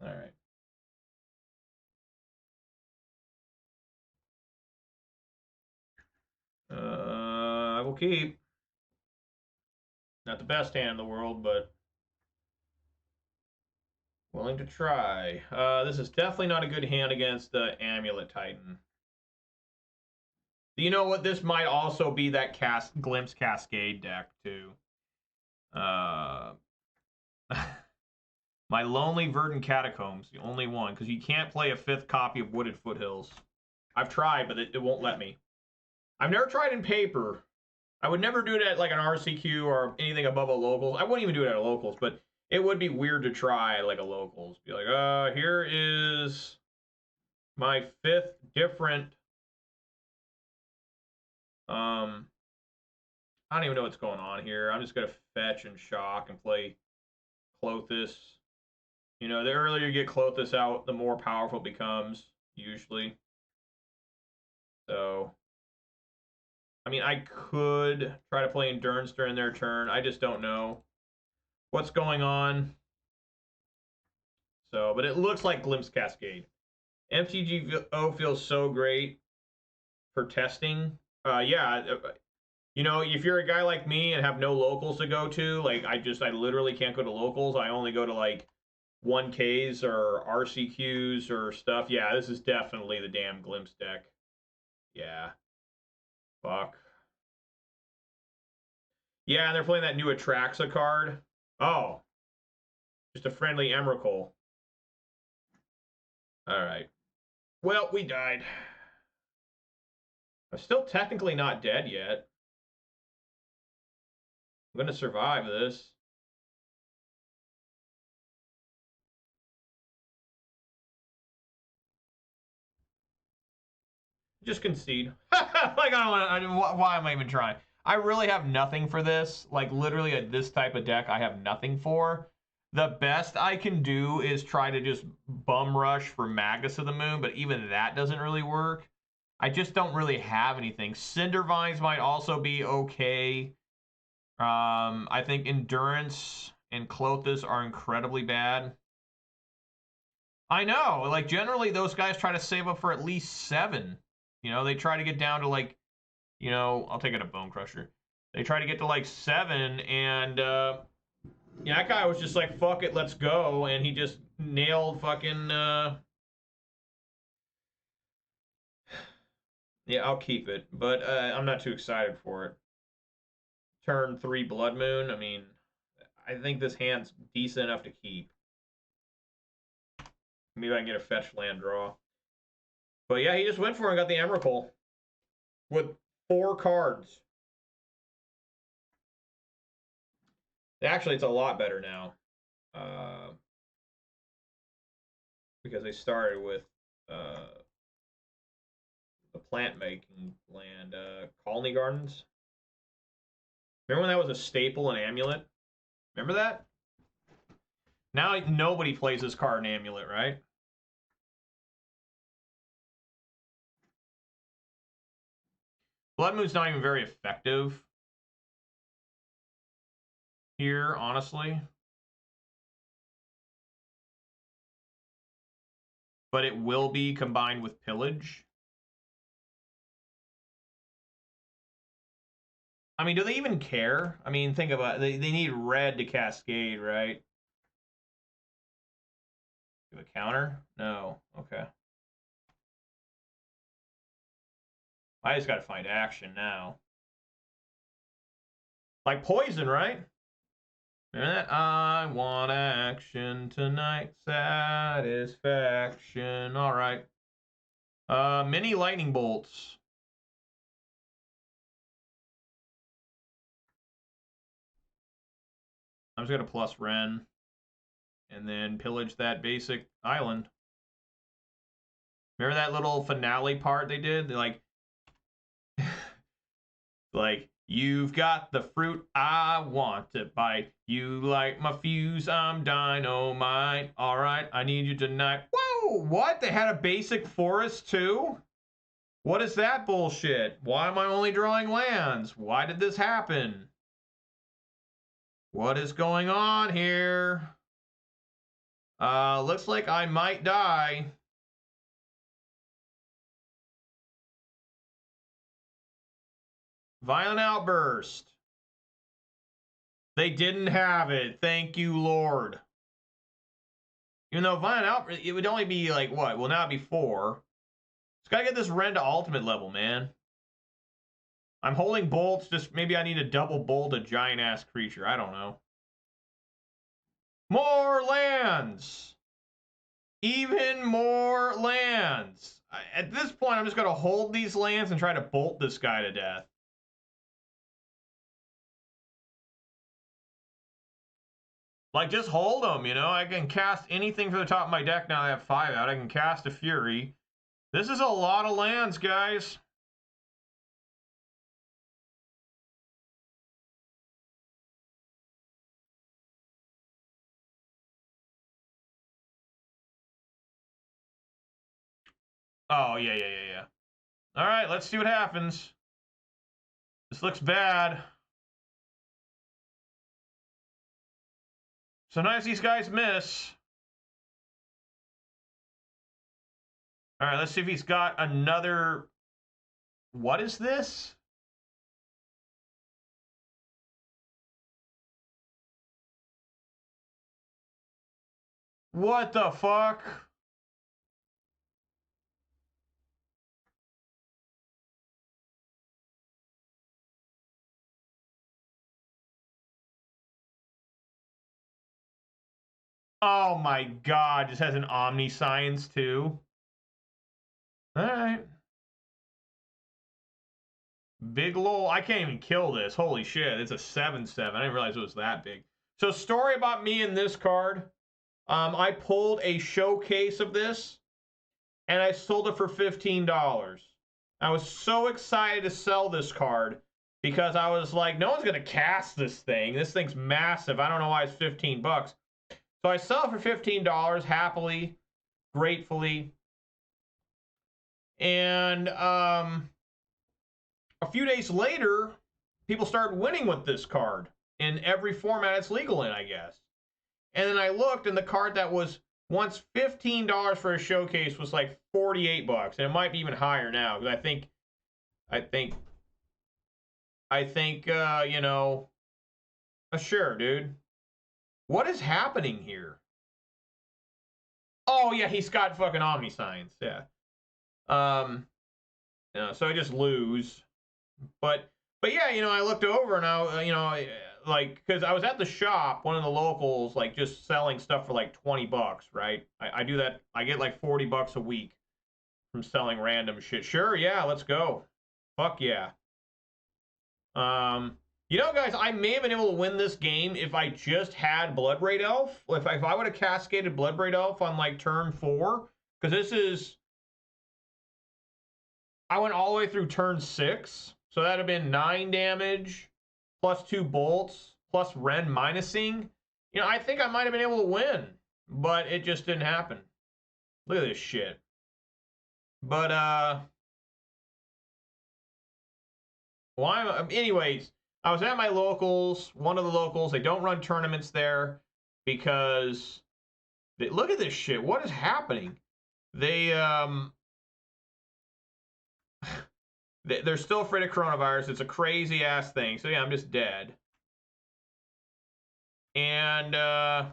All right. I will keep. Not the best hand in the world, but willing to try. This is definitely not a good hand against the Amulet Titan. You know what? This might also be that Glimpse Cascade deck, too. My Lonely Verdant Catacombs, the only one, because you can't play a 5th copy of Wooded Foothills. I've tried, but it won't let me. I've never tried in paper. I would never do it at like an RCQ or anything above a locals. I wouldn't even do it at a locals, but it would be weird to try like a locals. Be like, here is my 5th different. I don't even know what's going on here. I'm just gonna fetch and shock and play Clothis. You know, the earlier you get Clothis out, the more powerful it becomes, usually. So, I mean, I could try to play Endurance during their turn. I just don't know what's going on. So, but it looks like Glimpse Cascade. MTGO feels so great for testing. Yeah, you know, if you're a guy like me and have no locals to go to, like I literally can't go to locals. I only go to like 1Ks or RCQs or stuff. Yeah, this is definitely the damn Glimpse deck. Yeah. Fuck. Yeah, and they're playing that new Atraxa card. Oh. Just a friendly Emrakul. Alright. Well, we died. I'm still technically not dead yet. I'm going to survive this. Just concede. Like, why am I even trying? I really have nothing for this. Like, literally, this type of deck, I have nothing for. The best I can do is try to just bum rush for Magus of the Moon, but even that doesn't really work. I just don't really have anything. Cindervines might also be okay. I think Endurance and Clothis are incredibly bad. I know. Like, generally, those guys try to save up for at least 7. You know, they try to get down to, like, you know, I'll take it a Bone Crusher. They try to get to, like, 7, and Yeah, that guy was just like, fuck it, let's go. And he just nailed fucking... Yeah, I'll keep it. But I'm not too excited for it. Turn 3 Blood Moon. I mean, I think this hand's decent enough to keep. Maybe I can get a fetch land draw. But yeah, he just went for it and got the Emrakul. With 4 cards. Actually, it's a lot better now. Because they started with the plant-making land. Colony Gardens. Remember when that was a staple in Amulet? Remember that? Now nobody plays this card in Amulet, right? Blood Moon's not even very effective here, honestly. But it will be combined with Pillage. I mean, do they even care? I mean, think about it. They need red to Cascade, right? Do a counter? No. Okay. I just got to find action now. Like poison, right? Remember that? I want action tonight. Satisfaction. All right. Mini lightning bolts. I'm just going to plus Ren. And then pillage that basic island. Remember that little finale part they did? They're like... like, you've got the fruit I want to bite. You like my fuse, I'm dynamite. All right, I need you tonight. Whoa, what? They had a basic forest too? What is that bullshit? Why am I only drawing lands? Why did this happen? What is going on here? Looks like I might die. Violent Outburst. They didn't have it. Thank you, Lord. Even though Violent Outburst, it would only be like, what? Well, now it'd be 4. Just gotta get this Ren to ultimate level, man. I'm holding bolts. Just maybe I need to double bolt a giant-ass creature. I don't know. More lands! Even more lands! At this point, I'm just gonna hold these lands and try to bolt this guy to death. Like, just hold them, you know? I can cast anything from the top of my deck now that I have 5 out. I can cast a Fury. This is a lot of lands, guys. Oh, yeah. All right, let's see what happens. This looks bad. Sometimes these guys miss. All right, let's see if he's got another... What is this? What the fuck? Oh my god, just has an Omniscience too. Alright. Big lol. I can't even kill this. Holy shit, it's a 7/7. I didn't realize it was that big. So story about me and this card. I pulled a showcase of this and I sold it for $15. I was so excited to sell this card because I was like, no one's gonna cast this thing. This thing's massive. I don't know why it's 15 bucks. So I sell it for $15 happily, gratefully. And a few days later, people started winning with this card in every format it's legal in, I guess. And then I looked, and the card that was once $15 for a showcase was like 48 bucks, and it might be even higher now because I think you know, sure, dude. What is happening here? Oh, yeah, he's got fucking Omni Signs. Yeah. So I just lose. But yeah, you know, I looked over and like, because I was at the shop, one of the locals, like, just selling stuff for like 20 bucks, right? I do that. I get like 40 bucks a week from selling random shit. Sure, yeah, let's go. Fuck yeah. You know, guys, I may have been able to win this game if I just had Bloodbraid Elf. If I would have cascaded Bloodbraid Elf on like turn 4, because this is, I went all the way through turn 6, so that'd have been 9 damage plus 2 bolts plus Ren minusing. You know, I think I might have been able to win, but it just didn't happen. Look at this shit. But well, anyways, I was at my locals, one of the locals. They don't run tournaments there because look at this shit. What is happening? They're still afraid of coronavirus. It's a crazy ass thing. So yeah, I'm just dead. And I'm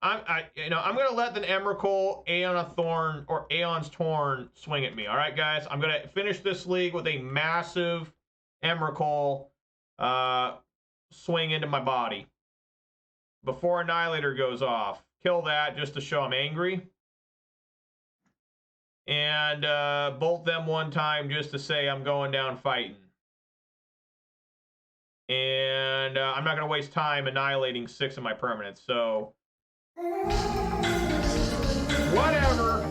gonna let the Emrakul, Aeon of Thorn, or Aeon's Torn swing at me. All right, guys. I'm gonna finish this league with a massive Emrakul swing into my body before Annihilator goes off. Kill that just to show I'm angry. And bolt them one time just to say I'm going down fighting. And I'm not gonna waste time annihilating 6 of my permanents. So whatever.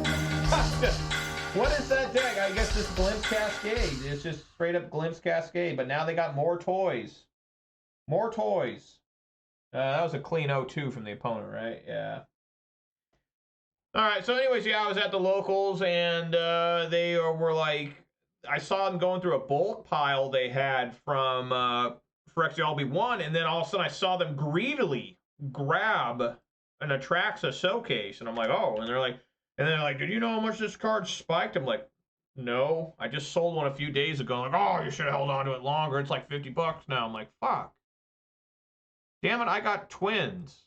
What is that deck? I guess this Glimpse Cascade. It's just straight up Glimpse Cascade. But now they got more toys. More toys. That was a clean 0-2 from the opponent, right? Yeah. All right. So anyways, yeah, I was at the locals, and they were like, I saw them going through a bulk pile they had from for XLB1, and then all of a sudden I saw them greedily grab an Atraxa showcase, and I'm like, oh, and they're like, did you know how much this card spiked? I'm like, no, I just sold one a few days ago. I'm like, oh, you should have held on to it longer. It's like 50 bucks now. I'm like, fuck. Damn it, I got twins.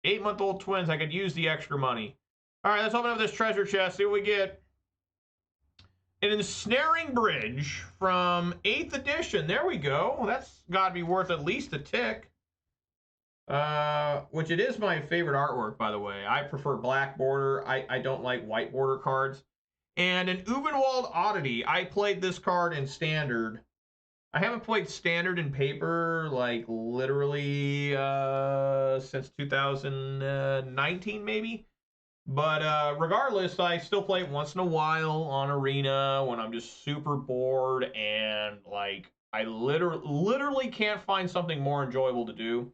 8-month-old twins. I could use the extra money. All right, let's open up this treasure chest, see what we get. An Ensnaring Bridge from 8th edition. There we go. That's got to be worth at least a tick. Which it is my favorite artwork, by the way. I prefer black border. I don't like white border cards. And an Uvenwald Oddity. I played this card in Standard. I haven't played Standard in paper, like, literally since 2019, maybe. But regardless, I still play it once in a while on Arena when I'm just super bored and, like, I literally can't find something more enjoyable to do.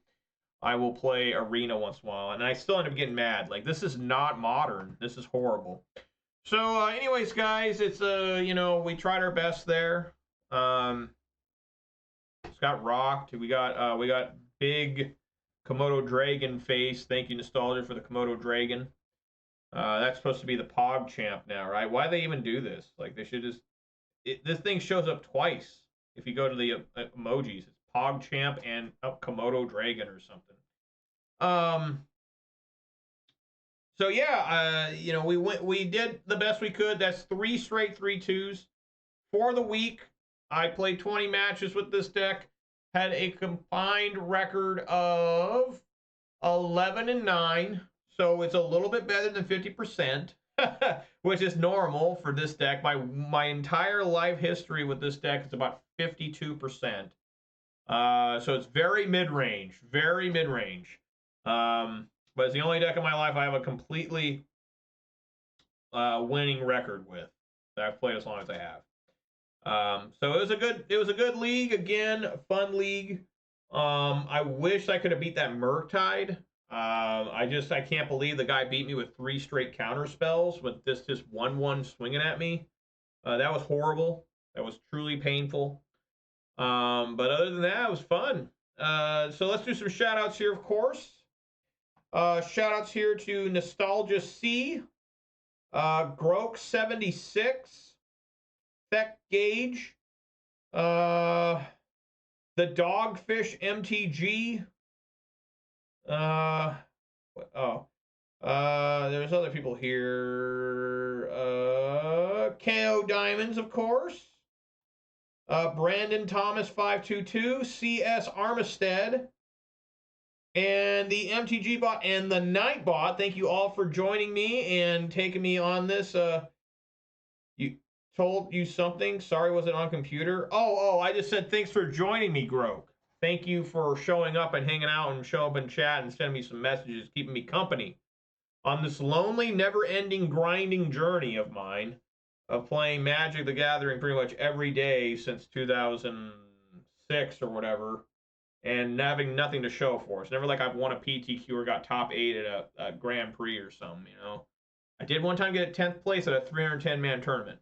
I will play Arena once in a while, and I still end up getting mad. Like, this is not modern. This is horrible. So, anyways, guys, it's, you know, we tried our best there. It's got rocked. We got big Komodo Dragon face. Thank you, Nostalgia, for the Komodo Dragon. That's supposed to be the PogChamp now, right? Why do they even do this? Like, they should just... this thing shows up twice. If you go to the emojis, it's PogChamp and Komodo Dragon or something. So yeah, you know, we did the best we could. That's 3 straight 3-2s for the week. I played 20 matches with this deck. Had a combined record of 11-9. So it's a little bit better than 50%, which is normal for this deck. My entire life history with this deck is about 52%. So it's very mid-range, very mid-range. But it's the only deck in my life I have a completely winning record with that I've played as long as I have. So it was a good league, again, a fun league. I wish I could have beat that Murktide. I can't believe the guy beat me with 3 straight counter spells with this just 1/1 swinging at me. That was horrible. That was truly painful. But other than that, it was fun. So let's do some shout outs here, of course. Shout outs here to Nostalgia C, Groke 76, Tech Gauge, the Dogfish MTG. There's other people here. KO Diamonds, of course. Brandon Thomas 522, CS Armistead, and the MTG bot and the Night bot. Thank you all for joining me and taking me on this. You told you something. Sorry, wasn't on computer. Oh, I just said thanks for joining me, Groke. Thank you for showing up and hanging out and showing up in chat and sending me some messages, keeping me company on this lonely, never-ending, grinding journey of mine of playing Magic the Gathering pretty much every day since 2006 or whatever, and having nothing to show for it. It's never like I've won a PTQ or got top 8 at a Grand Prix or something, you know. I did one time get 10th place at a 310-man tournament.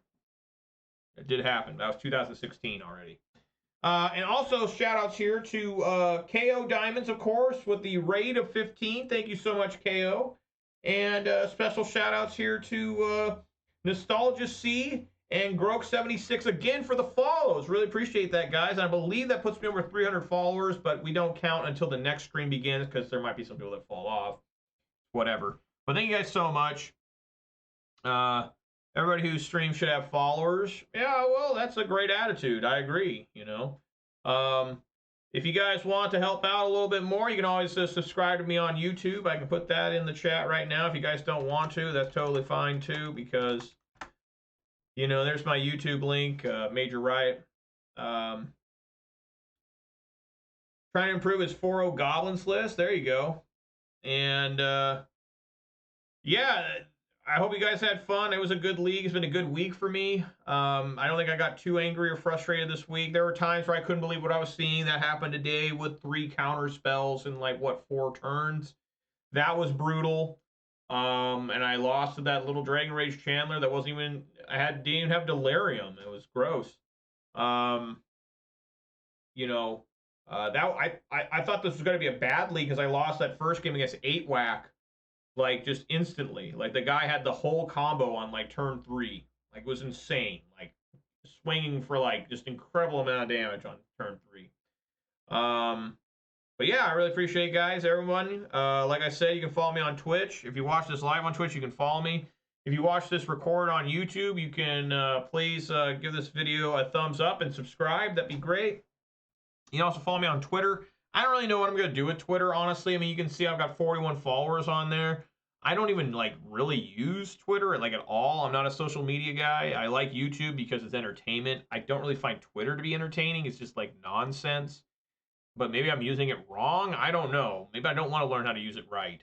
It did happen. That was 2016 already. And also shout-outs here to KO Diamonds, of course, with the raid of 15. Thank you so much, KO. And special shout-outs here to Nostalgia C and Groke76 again for the follows. Really appreciate that, guys. And I believe that puts me over 300 followers, but we don't count until the next stream begins because there might be some people that fall off. Whatever. But thank you guys so much. Everybody who streams should have followers. Yeah, well, that's a great attitude. I agree, you know. If you guys want to help out a little bit more, you can always subscribe to me on YouTube. I can put that in the chat right now. If you guys don't want to, that's totally fine too, because, you know, there's my YouTube link, Major Riot. Trying to improve his 4-0 Goblins list. There you go. And, yeah, I hope you guys had fun. It was a good league. It's been a good week for me. I don't think I got too angry or frustrated this week. There were times where I couldn't believe what I was seeing. That happened today with 3 counter spells in like, what, 4 turns. That was brutal. And I lost to that little Dragon Rage Chandler that wasn't even, didn't even have Delirium. It was gross. You know, I thought this was going to be a bad league because I lost that first game against 8 Wack. Like, just instantly. Like, the guy had the whole combo on, like, turn 3. Like, it was insane. Like, swinging for, like, just incredible amount of damage on turn 3. But, yeah, I really appreciate it, guys, everyone. Like I said, you can follow me on Twitch. If you watch this live on Twitch, you can follow me. If you watch this record on YouTube, you can please give this video a thumbs up and subscribe. That'd be great. You can also follow me on Twitter. I don't really know what I'm going to do with Twitter, honestly. I mean, you can see I've got 41 followers on there. I don't even, like, really use Twitter, like, at all. I'm not a social media guy. I like YouTube because it's entertainment. I don't really find Twitter to be entertaining. It's just, like, nonsense. But maybe I'm using it wrong. I don't know. Maybe I don't want to learn how to use it right.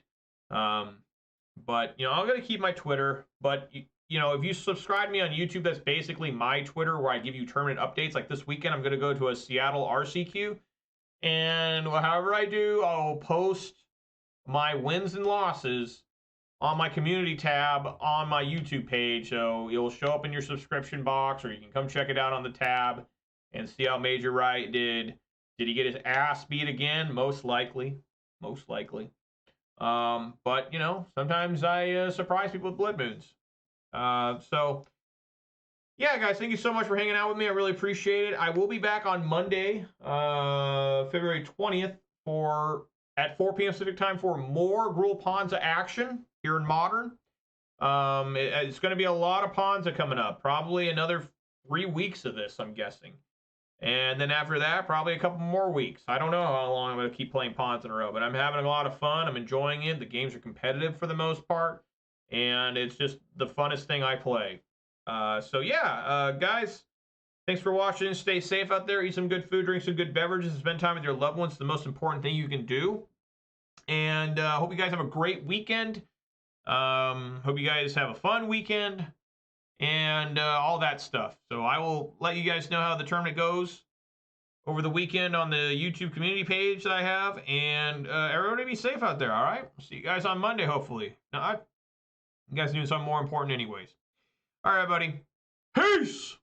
But, you know, I'm going to keep my Twitter. But, you know, if you subscribe to me on YouTube, that's basically my Twitter where I give you tournament updates. Like this weekend, I'm going to go to a Seattle RCQ. And however I do, I'll post my wins and losses on my community tab on my YouTube page. So it'll show up in your subscription box, or you can come check it out on the tab and see how Major Riot did. Did he get his ass beat again? Most likely. Most likely. But, you know, sometimes I surprise people with blood moons. So, yeah, guys, thank you so much for hanging out with me. I really appreciate it. I will be back on Monday, February 20th, at 4 p.m. Pacific time for more Gruul Ponza action here in Modern. It's going to be a lot of Ponza coming up. Probably another 3 weeks of this, I'm guessing. And then after that, probably a couple more weeks. I don't know how long I'm going to keep playing Ponza in a row, but I'm having a lot of fun. I'm enjoying it. The games are competitive for the most part, and it's just the funnest thing I play. So yeah, guys, thanks for watching. Stay safe out there. Eat some good food, drink some good beverages, and spend time with your loved ones. It's the most important thing you can do. And hope you guys have a great weekend. Hope you guys have a fun weekend. And all that stuff. So I will let you guys know how the tournament goes over the weekend on the YouTube community page that I have. And everybody be safe out there, all right? See you guys on Monday, hopefully. You guys are doing something more important anyways. All right, buddy. Peace!